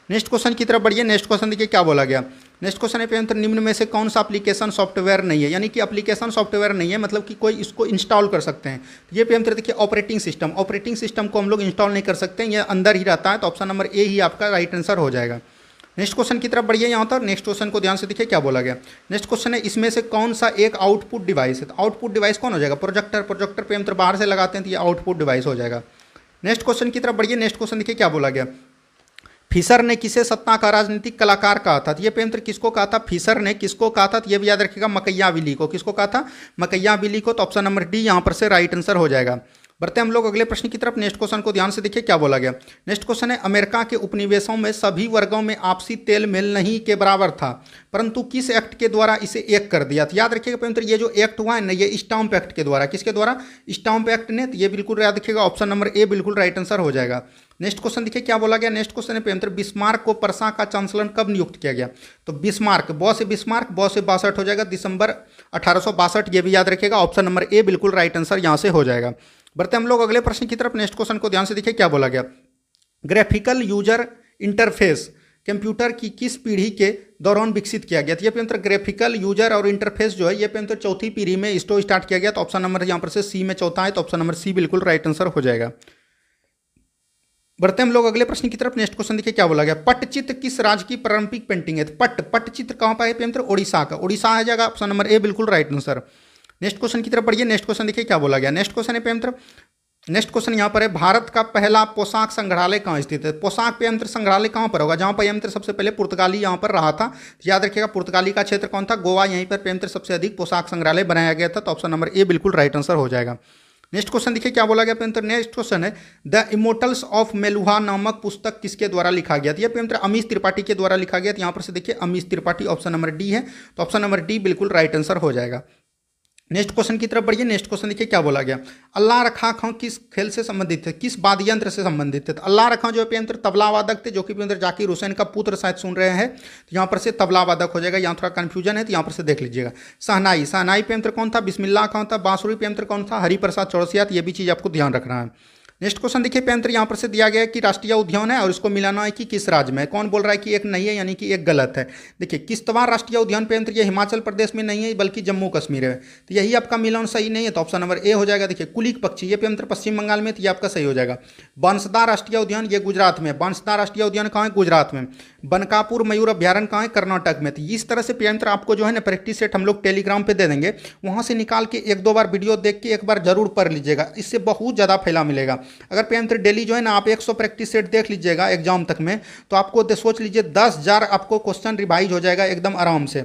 नेक्स्ट क्वेश्चन की तरफ बढ़िए। नेक्स्ट क्वेश्चन देखिए क्या बोला गया। नेक्स्ट क्वेश्चन है पीएम निम्न में से कौन सा एप्लीकेशन सॉफ्टवेयर नहीं है। यानी कि एप्लीकेशन सॉफ्टवेयर नहीं है, मतलब कि कोई इसको इंस्टॉल कर सकते हैं। तो ये पीएम देखिए ऑपरेटिंग सिस्टम। ऑपरेटिंग सिस्टम को हम लोग इंस्टॉल नहीं कर सकते, ये अंदर ही रहता है। तो ऑप्शन नंबर ए ही आपका राइट आंसर हो जाएगा। नेक्स्ट क्वेश्चन की तरफ बढ़िए यहाँ पर। नेक्स्ट क्वेश्चन को ध्यान से देखिए क्या बोला गया। नेक्स्ट क्वेश्चन है इसमें से कौन सा एक आउटपुट डिवाइस है। तो आउटपुट डिवाइस कौन हो जाएगा, प्रोजेक्टर। प्रोजेक्टर पे हम तो बाहर से लगाते हैं, तो ये आउटपुट डिवाइस हो जाएगा। नेक्स्ट क्वेश्चन की तरफ बढ़िए। नेक्स्ट क्वेश्चन देखिए क्या बोला गया। फिशर ने किसे सत्ता का राजनीतिक कलाकार कहा था। तो ये पीएम किसको कहा था, फिशर ने किसको कहा था। तो ये भी याद रखिएगा, मकैयावेली को। किसको कहा था, मकैयावेली को। तो ऑप्शन नंबर डी यहाँ पर से राइट आंसर हो जाएगा। बढ़ते हम लोग अगले प्रश्न की तरफ। नेक्स्ट क्वेश्चन को ध्यान से देखिए क्या बोला गया। नेक्स्ट क्वेश्चन है, अमेरिका के उपनिवेशों में सभी वर्गों में आपसी तेल मेल नहीं के बराबर था, परंतु किस एक्ट के द्वारा इसे एक कर दिया था। याद रखिएगा मित्र, ये जो एक्ट हुआ है ना, ये स्टाम्प एक्ट के द्वारा। किसके द्वारा? स्टाम्प एक्ट ने। तो ये बिल्कुल याद रखिएगा, ऑप्शन नंबर ए बिल्कुल राइट आंसर हो जाएगा। नेक्स्ट क्वेश्चन देखिए क्या बोला गया। नेक्स्ट क्वेश्चन है मित्र, बिस्मार्क को प्रसा का चांसलर कब नियुक्त किया गया। तो बिस्मार्क, बॉ से बिस्मार्क, बॉ से 62 हो जाएगा, दिसंबर 1862। ये भी याद रखिएगा, ऑप्शन नंबर ए बिल्कुल राइट आंसर यहां से हो जाएगा। बढ़ते हम लोग अगले प्रश्न की तरफ। नेक्स्ट क्वेश्चन को ध्यान से देखिए क्या बोला गया। ग्राफिकल यूजर इंटरफेस कंप्यूटर की किस पीढ़ी के दौरान विकसित किया गया था। ये मित्र ग्राफिकल यूजर और इंटरफेस जो है ये मित्र चौथी पीढ़ी में इसको स्टार्ट किया गया। तो ऑप्शन नंबर यहाँ पर से सी में चौथा है, तो ऑप्शन नंबर सी बिल्कुल राइट आंसर हो जाएगा। बढ़ते हम लोग अगले प्रश्न की तरफ। नेक्स्ट क्वेश्चन देखिए क्या बोला गया। पट्टचित्र किस राज्य की पारंपरिक पेंटिंग है। पट्टचित्र कहाँ पर है मित्र? ओडिशा का। ओडिशा आ जाएगा, ऑप्शन नंबर ए बिल्कुल राइट आंसर। नेक्स्ट क्वेश्चन की तरफ बढ़िए। नेक्स्ट क्वेश्चन देखिए क्या बोला गया। नेक्स्ट क्वेश्चन है मित्र, नेक्स्ट क्वेश्चन यहाँ पर है, भारत का पहला पोशाक संग्रहालय कहाँ स्थित है। पोशाक पे यंत्र संग्रहालय कहाँ पर होगा? जहाँ पर यंत्र सबसे पहले पुर्तगाली यहाँ पर रहा था। याद रखिएगा, पुर्तगाली का क्षेत्र कौन था? गोवा। यहीं पर यंत्र सबसे अधिक पोशाक संग्रहालय बनाया गया था। तो ऑप्शन नंबर ए बिल्कुल राइट आंसर हो जाएगा। नेक्स्ट क्वेश्चन देखिए क्या बोला गया पेंटर। नेक्स्ट क्वेश्चन है, द इमोर्टल्स ऑफ मेलुहा नामक पुस्तक किसके द्वारा लिखा गया था। यह पेंटर अमीश त्रिपाठी के द्वारा लिखा गया था। यहाँ पर से देखिए Amish Tripathi, option number D है। तो ऑप्शन नंबर डी बिल्कुल राइट आंसर हो जाएगा। नेक्स्ट क्वेश्चन की तरफ बढ़िए। नेक्स्ट क्वेश्चन देखिए क्या बोला गया। अल्लाह रखा खां किस खेल से संबंधित थे, किस वाद्य यंत्र से संबंधित थे। अल्लाह रखा जो पेंटर तबला वादक थे, जो कि पेंटर जाकिर हुसैन का पुत्र शायद सुन रहे हैं। तो यहाँ पर से तबला वादक हो जाएगा। यहाँ थोड़ा कंफ्यूजन है, तो यहाँ पर से देख लीजिएगा। शहनाई, शहनाई पेंटर कौन था? बिस्मिल्लाह कौन था? बांसुरी पेंटर कौन था? हरिप्रसाद चौरसिया। ये भी चीज़ आपको ध्यान रखना है। नेक्स्ट क्वेश्चन देखिए पेंटर, यहाँ पर से दिया गया है कि राष्ट्रीय उद्यान है और इसको मिलाना है कि किस राज्य में। कौन बोल रहा है कि एक नहीं है, यानी कि एक गलत है। देखिए किश्तवाड़ राष्ट्रीय उद्यान पेंटर ये हिमाचल प्रदेश में नहीं है, बल्कि जम्मू कश्मीर है। तो यही आपका मिलान सही नहीं है, तो ऑप्शन नंबर ए हो जाएगा। देखिए कुलिक पक्षी ये पेंटर पश्चिम बंगाल में, तो ये आपका सही हो जाएगा। बांसदा राष्ट्रीय उद्यान ये गुजरात में। बांसदा राष्ट्रीय उद्यान कहाँ है? गुजरात में। बनकापुर मयूर अभ्यारण्य कहाँ है? कर्नाटक में। तो इस तरह से पेंटर आपको जो है ना प्रैक्टिस सेट हम लोग टेलीग्राम पे दे देंगे, वहाँ से निकाल के एक दो बार वीडियो देख के एक बार जरूर पढ़ लीजिएगा। इससे बहुत ज़्यादा फैला मिलेगा। अगर पेंटर डेली जो है ना आप 100 प्रैक्टिस सेट देख लीजिएगा एग्जाम तक में, तो आपको सोच लीजिए 10,000 आपको क्वेश्चन रिवाइज हो जाएगा एकदम आराम से।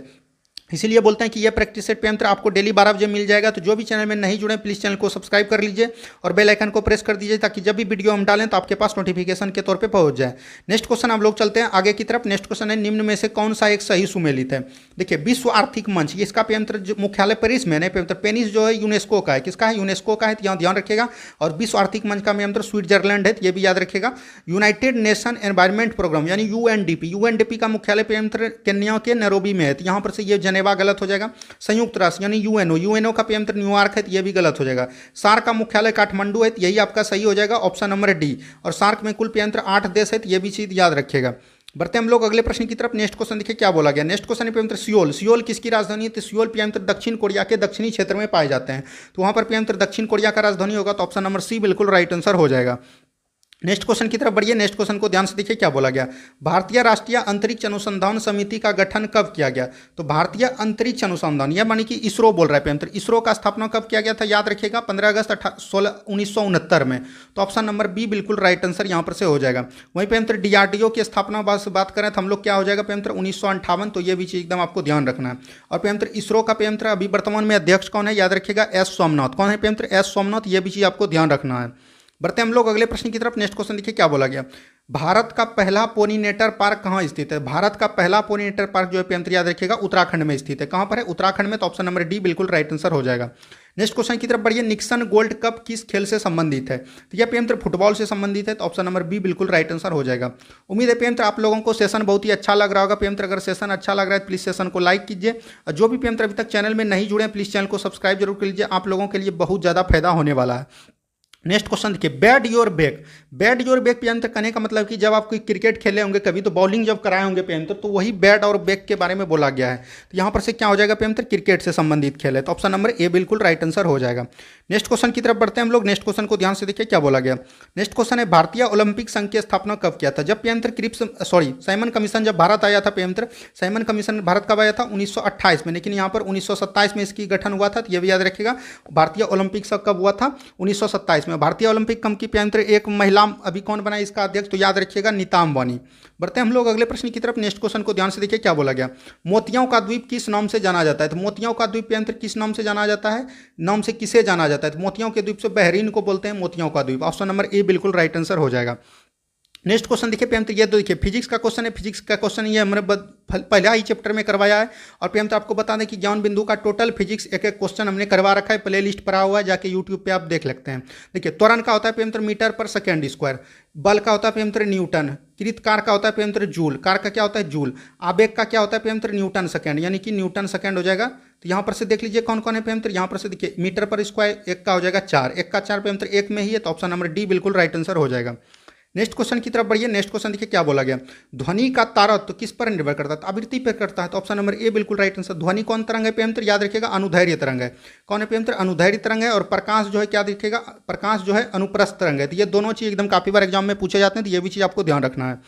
इसीलिए बोलते हैं कि ये प्रैक्टिस सेट पेंटर आपको डेली 12 बजे मिल जाएगा। तो जो भी चैनल में नहीं जुड़े प्लीज़ चैनल को सब्सक्राइब कर लीजिए और बेल आइकन को प्रेस कर दीजिए, ताकि जब भी वीडियो हम डालें तो आपके पास नोटिफिकेशन के तौर पे पहुंच जाए। नेक्स्ट क्वेश्चन हम लोग चलते हैं आगे की तरफ। नेक्स्ट क्वेश्चन है, निम्न में से कौन सा एक सही सुमेलित है। देखिए विश्व आर्थिक मंच, इसका पेंटर मुख्यालय पेरिस में नहीं, पेंटर पेनिस जो है यूनेस्को का है। किसका है? यूनेस्को का है, तो यहाँ ध्यान रखिएगा। और विश्व आर्थिक मंच का पेंटर स्विट्जरलैंड है, तो ये भी याद रखिएगा। यूनाइटेड नेशन एनवायरमेंट प्रोग्राम यानी यूएनडीपी, यूएनडीपी का मुख्यालय पेंटर केन्या के नैरोबी में है, तो यहाँ पर से ये जनेवा गलत हो जाएगा। संयुक्त राष्ट्र यानी यूएनओ, यूएनओ का पेंटर न्यूयॉर्क है, तो ये भी गलत हो जाएगा। सार्क का मुख्यालय काठमांडू है, तो यही आपका सही हो जाएगा, ऑप्शन नंबर डी। और सार्क में कुल पेंटर 8 देश है, तो ये भी चीज याद रखिएगा। बढ़ते हम लोग अगले प्रश्न की तरफ। नेक्स्ट क्वेश्चन देखिए क्या बोला गया। Next question painter Seoul, Seoul किसकी राजधानी है। तो सियोल पेंटर दक्षिण कोरिया के दक्षिणी क्षेत्र में पाए जाते हैं, तो वहां पर पेंटर दक्षिण कोरिया का राजधानी होगा। तो ऑप्शन नंबर सी बिल्कुल राइट आंसर हो जाएगा। नेक्स्ट क्वेश्चन की तरफ बढ़िए। नेक्स्ट क्वेश्चन को ध्यान से देखिए क्या बोला गया। भारतीय राष्ट्रीय अंतरिक्ष अनुसंधान समिति का गठन कब किया गया। तो भारतीय अंतरिक्ष अनुसंधान यह मानी कि इसरो बोल रहा है पेंटर, इसरो का स्थापना कब किया गया था। याद रखिएगा 15 अगस्त 1969 में। तो ऑप्शन नंबर बी बिल्कुल राइट आंसर यहाँ पर से हो जाएगा। वहीं पेंटर डीआरडीओ की स्थापना बात करें तो हम लोग क्या हो जाएगा पेंटर 1958। तो ये भी चीज एकदम आपको ध्यान रखना है। और पेंटर इसरो का पेंटर अभी वर्तमान में अध्यक्ष कौन है। याद रखिएगा एस सोमनाथ। कौन है पेंटर? एस सोमनाथ। ये भी चीज आपको ध्यान रखना है। बढ़ते हम लोग अगले प्रश्न की तरफ। नेक्स्ट क्वेश्चन देखिए क्या बोला गया। भारत का पहला पोलिनेटर पार्क कहाँ स्थित है। भारत का पहला पोलिनेटर पार्क जो है पेंटर याद रखिएगा उत्तराखंड में स्थित है। कहाँ पर है? उत्तराखंड में। तो ऑप्शन नंबर डी बिल्कुल राइट आंसर हो जाएगा। नेक्स्ट क्वेश्चन की तरफ बढ़िए। निक्सन गोल्ड कप किस खेल से संबंधित है। तो यह पेंटर फुटबॉल से संबंधित है, तो ऑप्शन नंबर बी बिल्कुल राइट आंसर हो जाएगा। उम्मीद है पेंटर आप लोगों को सेशन बहुत ही अच्छा लग रहा होगा। पेंटर अगर सेशन अच्छा लग रहा है प्लीज सेशन को लाइक कीजिए, और जो भी पेंटर अभी तक चैनल में नहीं जुड़े प्लीज चैनल को सब्सक्राइब जरूर कर लीजिए। आप लोगों के लिए बहुत ज़्यादा फायदा होने वाला है। नेक्स्ट क्वेश्चन देखिए। Bad your back, bad your back painter कहने का मतलब कि जब आप कोई क्रिकेट खेले होंगे कभी, तो बॉलिंग जब कराए होंगे पेंटर, तो वही बैड और बैक के बारे में बोला गया है। तो यहाँ पर से क्या हो जाएगा पेंटर? क्रिकेट से संबंधित खेल है, तो ऑप्शन नंबर ए बिल्कुल राइट आंसर हो जाएगा। नेक्स्ट क्वेश्चन की तरफ बढ़ते हैं हम लोग। नेक्स्ट क्वेश्चन को ध्यान से देखिए क्या बोला गया। नेक्स्ट क्वेश्चन है, भारतीय ओलंपिक संघ की स्थापना कब किया था। जब पेंटर साइमन कमीशन जब भारत आया था पेंटर, साइमन कमीशन भारत कब आया था? 1928 में, लेकिन यहाँ पर 1927 में इसकी गठन हुआ था, तो ये भी याद रखिएगा। भारतीय ओलंपिक संघ कब हुआ था? 1927 में। में। भारतीय ओलंपिक कम की पेंत्र एक महिला अभी कौन बना इसका अध्यक्ष, तो याद रखिएगा नीता अंबानी। बढ़ते हैं हम लोग अगले प्रश्न की तरफ। नेक्स्ट क्वेश्चन को ध्यान से देखिए क्या बोला गया। मोतियों का द्वीप किस नाम से जाना जाता है, तो मोतियों का द्वीप पेंत्र किस नाम से जाना जाता है, नाम से किसे जाना जाता है, तो मोतियों के द्वीप से बहरीन को बोलते हैं मोतियों का द्वीप। ऑप्शन नंबर ए बिल्कुल राइट आंसर हो जाएगा। नेक्स्ट क्वेश्चन देखिए पेंत्र, ये तो देखिए फिजिक्स का क्वेश्चन है। फिजिक्स का क्वेश्चन ये हमने पहला ही चैप्टर में करवाया है। और पेंत्र आपको बता दें कि ज्ञान बिंदु का टोटल फिजिक्स एक एक क्वेश्चन हमने करवा रखा है, प्ले लिस्ट पड़ा हुआ है, जाके यूट्यूब पे आप देख सकते हैं। देखिए त्वरण का होता है पेंत्र मीटर पर सेकेंड स्क्वायर, बल का होता है पेंत्र न्यूटन, कृतकार का होता है पेंत्र जूल, कार का क्या होता है जूल, आवेग का क्या होता है पेंत्र न्यूटन सेकेंड, यानी कि न्यूटन सेकेंड हो जाएगा। तो यहाँ पर से देख लीजिए कौन कौन है पेंत्र, यहाँ पर से देखिए मीटर पर स्क्वायर एक का हो जाएगा 4, एक का 4 पेंत्र एक में ही है, तो ऑप्शन नंबर डी बिल्कुल राइट आंसर हो जाएगा। नेक्स्ट क्वेश्चन की तरफ बढ़िए। नेक्स्ट क्वेश्चन देखिए क्या बोला गया। ध्वनि का तारत्व किस पर निर्भर करता है, तो आवृत्ति पर करता है, तो ऑप्शन नंबर ए बिल्कुल राइट आंसर। ध्वनि कौन तरंग है पेंत्र, याद रखिएगा अनुदैर्घ्य तरंग है। कौन है पेंत्र, अनुदैर्घ्य तरंग है। और प्रकाश जो है क्या दिखेगा, प्रकाश जो है अनुप्रस्थ तरंग है। तो ये दोनों चीज एकदम काफी बार एग्जाम में पूछे जाते हैं, तो ये भी चीज आपको ध्यान रखना है।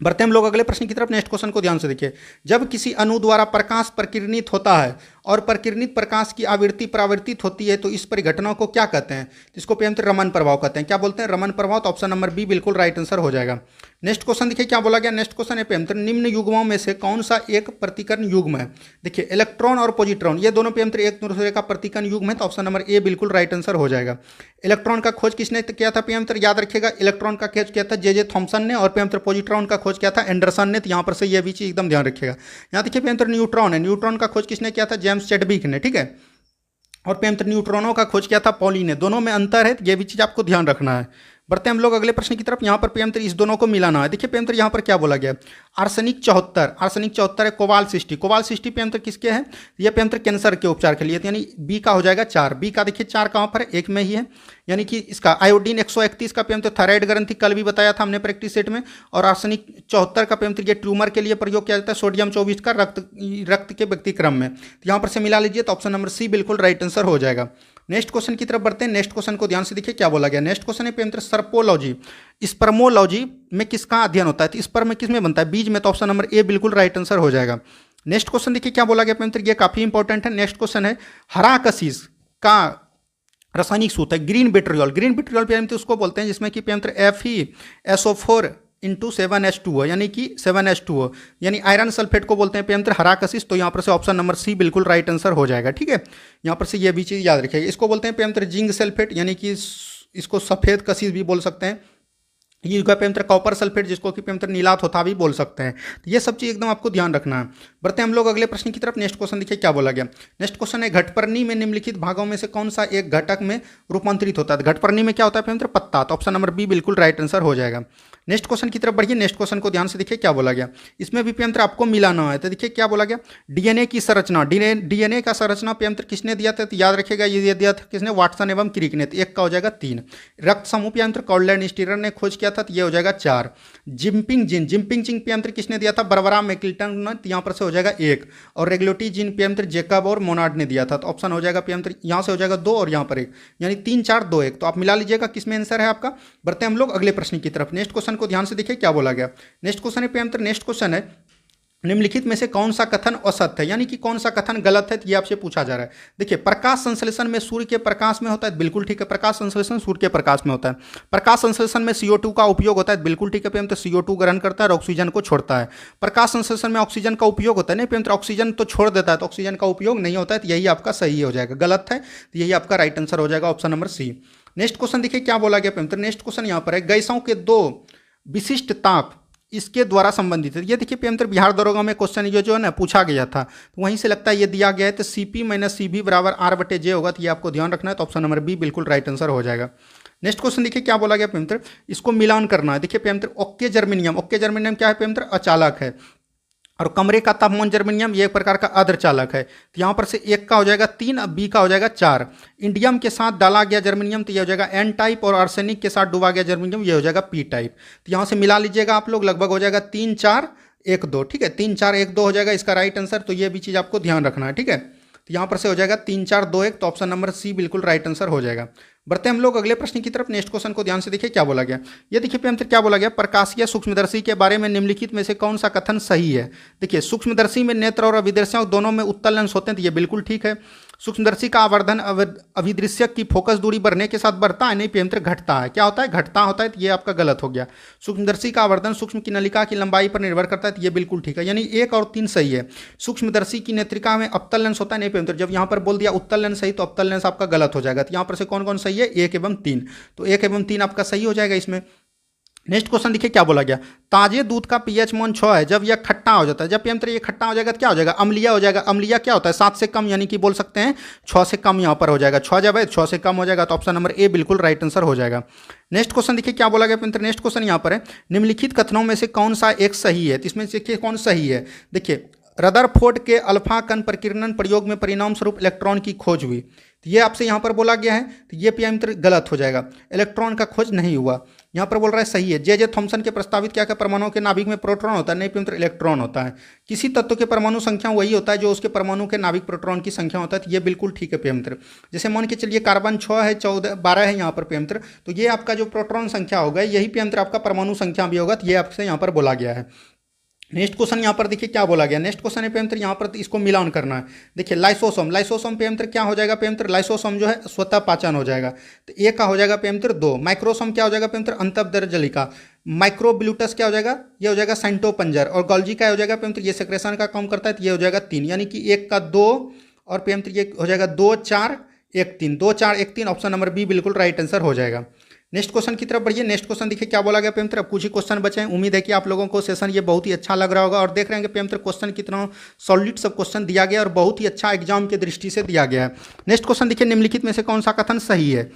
बढ़ते हम लोग अगले प्रश्न की तरफ। नेक्स्ट क्वेश्चन को ध्यान से देखिए। जब किसी अणु द्वारा प्रकाश प्रकीर्णित होता है और प्रकीर्णित प्रकाश की आवृत्ति परावर्तित होती है, तो इस परिघटना को क्या कहते हैं, इसको पेंत्र रमन प्रभाव कहते हैं। क्या बोलते हैं, रमन प्रभाव। तो ऑप्शन नंबर बी बिल्कुल राइट आंसर हो जाएगा। नेक्स्ट क्वेश्चन देखिए क्या बोला गया। नेक्स्ट क्वेश्चन है पेंत्र, निम्न युग्मों में से कौन सा एक प्रतिकर्ण युग्म है। देखिए इलेक्ट्रॉन और पॉजिट्रॉन ये दोनों पेंत्र एक दूसरे का प्रतिकर्ण युग्म है, तो ऑप्शन नंबर ए बिल्कुल राइट आंसर हो जाएगा। इलेक्ट्रॉन का खोज किसने किया था पेंत्र, याद रखिएगा इलेक्ट्रॉन का खोज किया था जे थॉमसन ने, और पेंत्र पॉजिट्रॉन का खोज किया था एंडरसन ने। तो यहाँ पर से ये भी चीज एकदम ध्यान रखिएगा। यहाँ देखिए पेंत्र न्यूट्रॉन है, न्यूट्रॉन का खोज किसने किया था, जेम्स चैडविक ने, ठीक है। और पेंत्र न्यूट्रॉनों का खोज किया था पॉली ने। दोनों में अंतर है, ये भी चीज आपको ध्यान रखना है। बढ़ते हैं हम लोग अगले प्रश्न की तरफ। यहाँ पर पेंत्र इस दोनों को मिलाना है। देखिए पेंत्र यहाँ पर क्या बोला गया, आर्सेनिक 74, आर्सेनिक 74 है। कोबाल्ट 60, कोबाल्ट 60 पेंत्र किसके हैं, ये पेंत्र कैंसर के उपचार के लिए, यानी बी का हो जाएगा 4। बी का देखिए 4 कहाँ पर है, एक में ही है, यानी कि इसका आयोडीन 131 का पेंत्र थायराइड ग्रंथि, कल भी बताया था हमने प्रैक्टिस सेट में। और आर्सेनिक 74 का पेंत्र ये ट्यूमर के लिए प्रयोग किया जाता है। सोडियम 24 का रक्त के व्यक्तिक्रम में। तो यहाँ पर से मिला लीजिए, तो ऑप्शन नंबर सी बिल्कुल राइट आंसर हो जाएगा। नेक्स्ट क्वेश्चन की तरफ बढ़ते हैं। नेक्स्ट क्वेश्चन को ध्यान से देखिए क्या बोला गया। नेक्स्ट क्वेश्चन है पेंत्र सर्पोलॉजी, स्पर्मोलॉजी में किसका अध्ययन होता है, तो स्पर्म में किस में बनता है, बीज में, तो ऑप्शन नंबर ए बिल्कुल राइट आंसर हो जाएगा। नेक्स्ट क्वेश्चन देखिए क्या बोला गया पेंत्र, ये काफी इंपॉर्टेंट है। नेक्स्ट क्वेश्चन है हराकसीस का रासायनिक सूत्र है ग्रीन विट्रियोल। ग्रीन विट्रियोल पेंत्र उसको बोलते हैं जिसमें कि पेंत्र FeSO4 इंटू 7H2O, यानी कि 7H2O, यानी आयरन सल्फेट को बोलते हैं पेंत्र हराकसीस। तो यहाँ पर से ऑप्शन नंबर सी बिल्कुल राइट आंसर हो जाएगा, ठीक है। यहाँ पर से ये भी चीज़ याद रखिएगा। इसको बोलते हैं पेंत्र जिंक सल्फेट, यानी कि इसको सफ़ेद कसीस भी बोल सकते हैं। ये पेंत्र कॉपर सल्फेट, जिसको कि पेंत्र नीला थोथा भी बोल सकते हैं। तो ये सब चीज एकदम आपको ध्यान रखना है। बढ़ते हैं हम लोग अगले प्रश्न की तरफ। नेक्स्ट क्वेश्चन देखिए क्या बोला गया। नेक्स्ट क्वेश्चन है घटपर्णी में निम्नलिखित भागों में से कौन सा एक घटक में रूपांतरित होता है। घटपर्णी में क्या होता है पेंत्र, पत्ता। तो ऑप्शन नंबर बी बिल्कुल राइट आंसर हो जाएगा। नेक्स्ट क्वेश्चन की तरफ बढ़िए। नेक्स्ट क्वेश्चन को ध्यान से देखिए क्या बोला गया। इसमें भी पेंत्र आपको मिलाना है। तो देखिए क्या बोला गया, डीएनए की संरचना, डीएनए का संरचना पेंत्र किसने दिया था, तो याद रखिएगा ये दिया था किसने, वाटसन एवं क्रिक ने। तो एक का हो जाएगा 3। रक्त समूह पेंत्र कॉल्डलैंड स्टीरर ने खोज किया था, तो ये हो जाएगा 4। जिम्पिंग जीन पेंत्र किसने दिया था, बर्बरा मैकिल्टन ने, तो यहाँ पर से हो जाएगा 1। और रेगुलेटरी जीन पेंत्र जेकब और मोनार्ड ने दिया था। तो ऑप्शन हो जाएगा पेंत्र यहाँ से हो जाएगा 2 और यहाँ पर 1, यानी 3 4 2 1। तो आप मिला लीजिएगा किसमें आंसर है आपका। बढ़ते हैं हम लोग अगले प्रश्न की तरफ। नेक्स्ट क्वेश्चन को ध्यान से देखिए क्या बोला गया। नेक्स्ट क्वेश्चन है पेंत्र, नेक्स्ट क्वेश्चन है निम्नलिखित में से कौन सा कथन असत्य है, यानी कि कौन सा कथन गलत है, ये आपसे पूछा जा रहा है। देखिए प्रकाश संश्लेषण में सूर्य के प्रकाश में होता है, बिल्कुल ठीक है। प्रकाश संश्लेषण सूर्य के प्रकाश में होता है। प्रकाश संश्लेषण में CO2 का उपयोग होता है, बिल्कुल ठीक है पेंत्र। CO2 ग्रहण करता है और ऑक्सीजन को छोड़ता है। प्रकाश संश्लेषण में ऑक्सीजन का उपयोग होता है, नहीं पेंत्र, ऑक्सीजन तो छोड़ देता है, तो ऑक्सीजन का उपयोग नहीं होता है। तो यही आपका सही हो जाएगा, गलत है तो यही आपका राइट आंसर हो जाएगा, option number C. Next question देखिए क्या बोला गया पेंत्र। नेक्स्ट क्वेश्चन यहाँ पर है गैसों के 2 विशिष्ट ताप इसके द्वारा संबंधित है। ये देखिए पेंत्र बिहार दरोगा में क्वेश्चन ये जो है ना पूछा गया था, तो वहीं से लगता है ये दिया गया है। तो CP - CB बराबर R/J होगा, तो ये आपको ध्यान रखना है। तो ऑप्शन नंबर बी बिल्कुल राइट आंसर हो जाएगा। नेक्स्ट क्वेश्चन देखिए क्या बोला गया पेंत्र, इसको मिलान करना है। देखिए पेंत्र ओके जर्मेनियम क्या है पेंत्र, अचालक है। और कमरे का तापमान जर्मेनियम ये एक प्रकार का अर्धचालक है। तो यहाँ पर से 1 का हो जाएगा 3, बी का हो जाएगा 4। इंडियम के साथ डाला गया जर्मेनियम, तो ये हो जाएगा N टाइप, और आर्सेनिक के साथ डुबा गया जर्मेनियम, ये हो जाएगा P टाइप। तो यहाँ से मिला लीजिएगा आप लोग, लगभग हो जाएगा 3 4 1 2, ठीक है। 3 4 1 2 हो जाएगा इसका राइट आंसर। तो ये भी चीज़ आपको ध्यान रखना है, ठीक है। तो यहाँ पर से हो जाएगा 3 4 2 1, तो ऑप्शन नंबर सी बिल्कुल राइट आंसर हो जाएगा। बढ़ते हम लोग अगले प्रश्न की तरफ। नेक्स्ट क्वेश्चन को ध्यान से देखिए क्या बोला गया। ये देखिए प्रियमित्र क्या बोला गया, प्रकाशीय सूक्ष्मदर्शी के बारे में निम्नलिखित में से कौन सा कथन सही है। देखिए सूक्ष्मदर्शी में नेत्र और अभिदर्शक दोनों में उत्तल लेंस होते हैं, तो ये बिल्कुल ठीक है। सूक्ष्मदर्शी का आवर्धन अभिदृश्यक की फोकस दूरी बढ़ने के साथ बढ़ता है, नहीं प्रियमित्र घटता है। क्या होता है, घटता होता है, तो ये आपका गलत हो गया। सूक्ष्मदर्शी का आवर्धन सूक्ष्म की नलिका की लंबाई पर निर्भर करता है, तो ये बिल्कुल ठीक है, यानी 1 और 3 सही है। सूक्ष्मदर्शी की नेत्रिका में अवतल लेंस होता है, नहीं प्रियमित्र जब यहाँ पर बोल दिया उत्तल लेंस सही तो अवतल लेंस आपका गलत हो जाएगा। तो यहाँ पर से कौन कौन सही है, 1 एवं 3, तो 1 एवं 3 आपका सही हो जाएगा इसमें। नेक्स्ट क्वेश्चन देखिए क्या बोला गया, ताजे दूध का पीएच मान 6 है, जब यह खट्टा हो जाता है, जब प्रियमित्र ये खट्टा हो जाएगा तो क्या हो जाएगा, अम्लीय हो जाएगा। अम्लीय क्या होता है, 7 से कम, यानी कि बोल सकते हैं 6 से कम यहाँ पर हो जाएगा। 6 जब है 6 से कम हो जाएगा, तो ऑप्शन नंबर ए बिल्कुल राइट आंसर हो जाएगा। नेक्स्ट क्वेश्चन देखिए क्या बोला गया प्रियमित्र। नेक्स्ट क्वेश्चन यहाँ पर है, निम्नलिखित कथनों में से कौन सा एक सही है, तो इसमें देखिए कौन सही है। देखिए रदरफोर्ड के अल्फा कण प्रकीर्णन प्रयोग में परिणाम स्वरूप इलेक्ट्रॉन की खोज हुई, तो ये आपसे यहाँ पर बोला गया है, तो ये प्रियमित्र गलत हो जाएगा। इलेक्ट्रॉन का खोज नहीं हुआ, यहाँ पर बोल रहा है सही है। जे थॉमसन के प्रस्तावित क्या परमाणु के नाभिक में प्रोटॉन होता है, नहीं प्रियमित्र इलेक्ट्रॉन होता है। किसी तत्व के परमाणु संख्या वही होता है जो उसके परमाणु के नाभिक प्रोटॉन की संख्या होता है, तो ये बिल्कुल ठीक है प्रियमित्र। जैसे मान के चलिए कार्बन 6 है, 14 12 है यहाँ पर प्रियमित्र, तो ये आपका जो प्रोटॉन संख्या होगा यही प्रियमित्र आपका परमाणु संख्या भी होगा, तो ये आपसे यहाँ पर बोला गया है। नेक्स्ट क्वेश्चन यहाँ पर देखिए क्या बोला गया। नेक्स्ट क्वेश्चन है प्रियमित्र यहाँ पर इसको मिलान करना है। देखिए लाइसोसोम, लाइसोसोम प्रियमित्र क्या हो जाएगा प्रियमित्र, लाइसोसोम जो है स्वतः पाचन हो जाएगा, तो एक का हो जाएगा प्रियमित्र 2। माइक्रोसोम क्या हो जाएगा प्रियमित्र, अंतर्जलिका। माइक्रोब्यूटस क्या हो जाएगा, ये हो जाएगा साइटोपंजर। और गोल्जी क्या हो जाएगा प्रियमित्र, ये सेक्रेशन का काम करता है, तो ये हो जाएगा 3, यानी कि 1 का 2 और प्रियमित्र ये हो जाएगा 2 4 1 3, 2 4 1 3, ऑप्शन नंबर बी बिल्कुल राइट आंसर हो जाएगा। नेक्स्ट क्वेश्चन की तरफ बढ़िए। नेक्स्ट क्वेश्चन देखिए क्या बोला गया प्रियमित्र। अब कुछ ही क्वेश्चन बचे हैं, उम्मीद है कि आप लोगों को सेशन ये बहुत ही अच्छा लग रहा होगा। और देख रहे हैं कि प्रियमित्र क्वेश्चन कितना सॉलिड सब क्वेश्चन दिया गया और बहुत ही अच्छा एग्जाम की दृष्टि से दिया गया है। नेक्स्ट क्वेश्चन देखिए, निम्नलिखित में से कौन सा कथन सही है।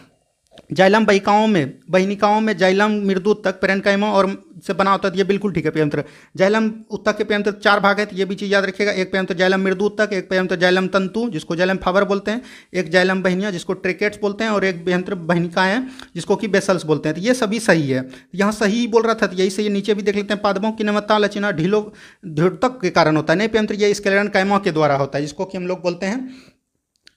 जाइलम बहिनिकाओं में जाइलम मृदु तक पेरेन्काइमा और से बना होता है, ये बिल्कुल ठीक है प्रियमित्र। जाइलम उत्तक के प्रियमित्र 4 भाग है, तो ये भी चीज़ याद रखिएगा। एक प्रियमित्र जाइलम मृदु उत्तक, एक प्रियमित्र जाइलम तंतु जिसको जाइलम फाइबर बोलते हैं, एक जाइलम बहिनिया जिसको ट्रेकेट्स बोलते हैं, और एक प्रियमित्र बहिनिकाएं जिसको कि बेसल्स बोलते हैं। तो ये सभी सही है, यहाँ सही बोल रहा था, तो यही से ये नीचे भी देख लेते हैं। पादपों की नमता लचीना ढीलो ध्रुतक के कारण होता है, नहीं प्रियमित्र ये स्क्लेरेन्काइमा के द्वारा होता है, जिसको कि हम लोग बोलते हैं।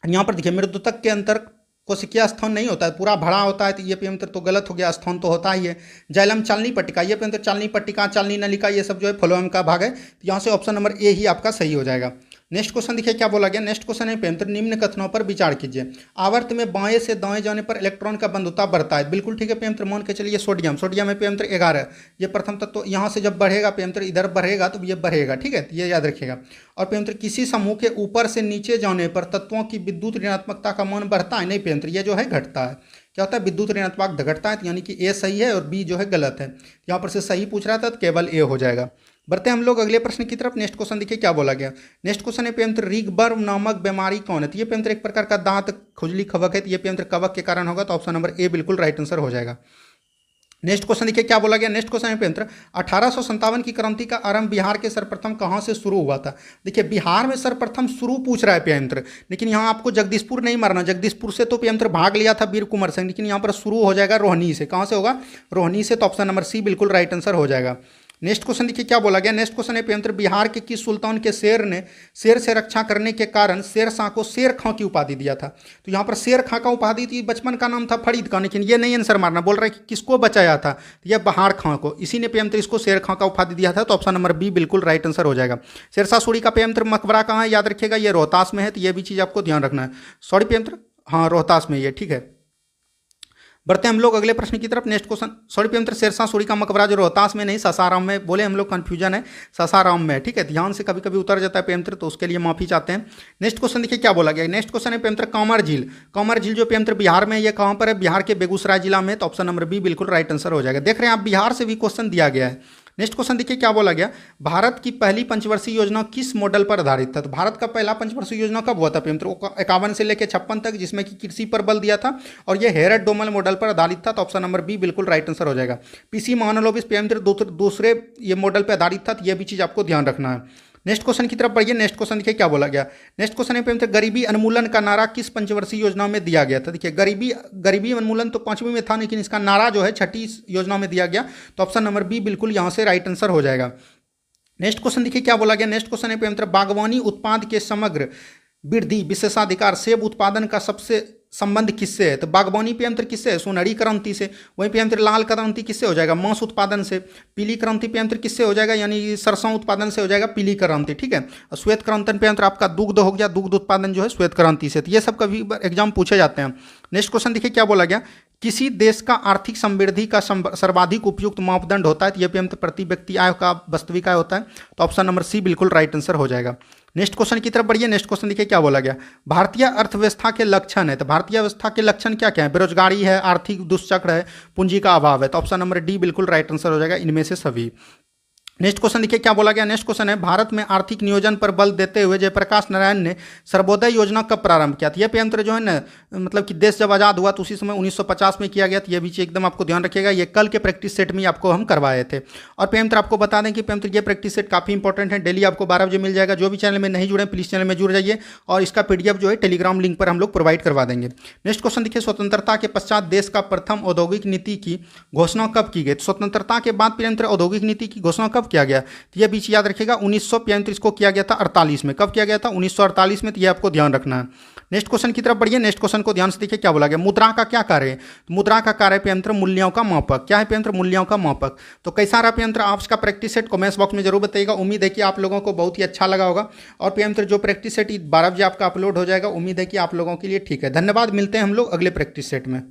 यहाँ पर देखिए मृदुतक के अंतर कोशिकीय स्थान नहीं होता है, पूरा भरा होता है, तो ये प्रियमित्र तो गलत हो गया, स्थान तो होता ही है। जाइलम चालनी पट्टिका, ये प्रियमित्र चालनी पट्टिका चालनी नलिका ये सब जो है फ्लोएम का भाग है, तो यहाँ से ऑप्शन नंबर ए ही आपका सही हो जाएगा। नेक्स्ट क्वेश्चन देखिए क्या बोला गया। नेक्स्ट क्वेश्चन है प्रियमित्र, निम्न कथनों पर विचार कीजिए। आवर्त में बाएं से दाएं जाने पर इलेक्ट्रॉन का बंधुता बढ़ता है, बिल्कुल ठीक है प्रियमित्र। मान के चलिए सोडियम में प्रियमित्र 11, ये प्रथम तत्व, तो यहाँ से जब बढ़ेगा प्रियमित्र इधर बढ़ेगा तो ये बढ़ेगा, ठीक है, ये याद रखिएगा। और प्रियमित्र किसी समूह के ऊपर से नीचे जाने पर तत्वों की विद्युत ऋणात्मकता का मान बढ़ता है, नहीं प्रियमित्र ये जो है घटता है। क्या होता है, विद्युत ऋणात्मक घटता है, यानी कि ए सही है और बी जो है गलत है। यहाँ पर से सही पूछ रहा था तो केवल ए हो जाएगा। बढ़ते हैं हम लोग अगले प्रश्न की तरफ। नेक्स्ट क्वेश्चन देखिए क्या बोला गया। नेक्स्ट क्वेश्चन है प्रियमित्र, रिगबर्म नामक बीमारी कौन है, तो ये प्रियमित्र एक प्रकार का दांत खुजली कवक है, तो ये प्रियमित्र कवक के कारण होगा, तो ऑप्शन नंबर ए बिल्कुल राइट आंसर हो जाएगा। नेक्स्ट क्वेश्चन देखिए क्या बोला गया। नेक्स्ट क्वेश्चन है प्रियमित्र, 1857 की क्रांति का आरंभ बिहार के सर्वप्रथम कहाँ से शुरू हुआ था। देखिए बिहार में सर्वप्रथम शुरू पूछ रहा है प्रियमित्र, लेकिन यहाँ आपको जगदीशपुर नहीं मारना, जगदीशपुर से तो प्रियमित्र भाग लिया था वीर कुंवर सिंह, लेकिन यहाँ पर शुरू हो जाएगा रोहनी से। कहाँ से होगा, रोहनी से, तो ऑप्शन नंबर सी बिल्कुल राइट आंसर हो जाएगा। नेक्स्ट क्वेश्चन देखिए क्या बोला गया। नेक्स्ट क्वेश्चन है प्रियमित्र, बिहार के किस सुल्तान के शेर ने शेर से रक्षा करने के कारण शेर शाह को शेर खां की उपाधि दिया था। तो यहाँ पर शेर खां का उपाधि थी, बचपन का नाम था फरीद खां, लेकिन ये नहीं आंसर मारना, बोल रहा है कि किसको बचाया था, तो यह बहार खां को, इसी ने प्रियमित्र इसको शेर खां का उपाधि दिया था, तो ऑप्शन नंबर बी बिल्कुल राइट आंसर हो जाएगा। शेरशाह सूरी का प्रियमित्र मकबरा कहाँ है, याद रखिएगा ये रोहतास में है, तो ये भी चीज़ आपको ध्यान रखना है। सॉरी प्रियमित्र, हाँ रोहतास में ये, ठीक है। बढ़ते हैं हम लोग अगले प्रश्न की तरफ। नेक्स्ट क्वेश्चन, सॉरी प्रियमित्र शेरशाह सूरी का मकबरा जो रोहतास में नहीं सासाराम में, बोले हम लोग कन्फ्यूजन है, सासाराम में, ठीक है, ध्यान से कभी कभी उतर जाता है प्रियमित्र, तो उसके लिए माफी चाहते हैं। नेक्स्ट क्वेश्चन देखिए क्या बोला गया। नेक्स्ट क्वेश्चन है प्रियमित्र, कांवर झील, कांवर झील जो प्रियमित्र बिहार में, ये कहाँ पर है, बिहार के बेगूसराय जिला में, तो ऑप्शन नंबर बी बिल्कुल राइट आंसर हो जाएगा। देख रहे हैं आप बिहार से भी क्वेश्चन दिया गया है। नेक्स्ट क्वेश्चन देखिए क्या बोला गया। भारत की पहली पंचवर्षीय योजना किस मॉडल पर आधारित था, तो भारत का पहला पंचवर्षीय योजना कब हुआ था प्रियमित्र, 51 से लेकर 56 तक, जिसमें कि कृषि पर बल दिया था, और यह हेरत डोमल मॉडल पर आधारित था, तो ऑप्शन नंबर बी बिल्कुल राइट आंसर हो जाएगा। पीसी महानलोबिस प्रियमित्र दूसरे ये मॉडल पर आधारित था, तो यह भी चीज़ आपको ध्यान रखना है। नेक्स्ट क्वेश्चन की तरफ बढ़िए। नेक्स्ट क्वेश्चन देखिए क्या बोला गया। नेक्स्ट क्वेश्चन है प्रियमित्र, गरीबी उन्मूलन का नारा किस पंचवर्षीय योजना में दिया गया था। देखिए गरीबी उन्मूलन तो 5वीं में था, लेकिन इसका नारा जो है 6ठी योजना में दिया गया, तो ऑप्शन नंबर बी बिल्कुल यहाँ से राइट आंसर हो जाएगा। नेक्स्ट क्वेश्चन देखिए क्या बोला गया। नेक्स्ट क्वेश्चन है प्रियमित्र, बागवानी उत्पाद के समग्र वृद्धि विशेषाधिकार सेब उत्पादन का सबसे संबंध किससे है? तो बागवानी पे यंत्र किससे है? सुनहरी क्रांति से। वहीं पे यंत्र लाल क्रांति किससे हो जाएगा? मांस उत्पादन से। पीली क्रांति पे यंत्र किससे हो जाएगा? यानी सरसों उत्पादन से हो जाएगा पीली क्रांति, ठीक है। और श्वेत क्रांति पे यंत्र आपका दुग्ध हो गया, दुग्ध उत्पादन जो है श्वेत क्रांति से। तो ये सब कभी एग्जाम पूछे जाते हैं। नेक्स्ट क्वेश्चन देखिए क्या बोला गया, किसी देश का आर्थिक समृद्धि का सर्वाधिक उपयुक्त मापदंड होता है, तो यह भी यंत्र प्रति व्यक्ति आय का वास्तविक आय होता है। तो ऑप्शन नंबर सी बिल्कुल राइट आंसर हो जाएगा। नेक्स्ट क्वेश्चन की तरफ बढ़िए। नेक्स्ट क्वेश्चन देखिए क्या बोला गया, भारतीय अर्थव्यवस्था के लक्षण है। तो भारतीय अवस्था के लक्षण क्या क्या है? बेरोजगारी है, आर्थिक दुष्चक्र है, पूंजी का अभाव है। तो ऑप्शन नंबर डी बिल्कुल राइट आंसर हो जाएगा इनमें से सभी। नेक्स्ट क्वेश्चन देखिए क्या बोला गया। नेक्स्ट क्वेश्चन है, भारत में आर्थिक नियोजन पर बल देते हुए जयप्रकाश नारायण ने सर्वोदय योजना कब प्रारंभ किया? तो यह यंत्र जो है ना, मतलब कि देश जब आज़ाद हुआ तो उसी समय 1950 में किया गया। तो यह भी चीज़ एकदम आपको ध्यान रखिएगा, ये कल के प्रैक्टिस सेट में आपको हम करवाए थे। और यंत्र आपको बता दें कि यंत्र ये प्रैक्टिस सेट काफ़ी इंपॉर्टेंट है, डेली आपको 12 बजे मिल जाएगा। जो भी चैनल में नहीं जुड़े प्लीज़ चैनल में जुड़ जाइए, और इसका PDF जो है टेलीग्राम लिंक पर हम लोग प्रोवाइड करवा देंगे। नेक्स्ट क्वेश्चन देखिए, स्वतंत्रता के पश्चात देश का प्रथम औद्योगिक नीति की घोषणा कब की गई? स्वतंत्रता के बाद यंत्र औद्योगिक नीति की घोषणा कब किया गया? बीच याद रखिएगा 1935 को किया गया था 48 में। कब किया गया था? 1948 में। तो ये आपको ध्यान रखना है। नेक्स्ट क्वेश्चन की तरफ बढ़िए। नेक्स्ट क्वेश्चन को ध्यान से देखिए क्या बोला गया, मुद्रा का क्या कार्य है? मुद्रा का कार्य पे यंत्र मूल्यों का मापक। क्या है यंत्र? मूल्यों का मापक। तो कैसा रहा यंत्र? आप इसका प्रैक्टिस सेट कमेंट्स बॉक्स में जरूर बताइएगा। उम्मीद है कि आप लोगों को बहुत ही अच्छा लगा होगा। और यंत्र जो प्रैक्टिस सेट 12 बजे आपका अपलोड हो जाएगा, उम्मीद है कि आप लोगों के लिए ठीक है। धन्यवाद, मिलते हैं हम लोग अगले प्रैक्टिस सेट में।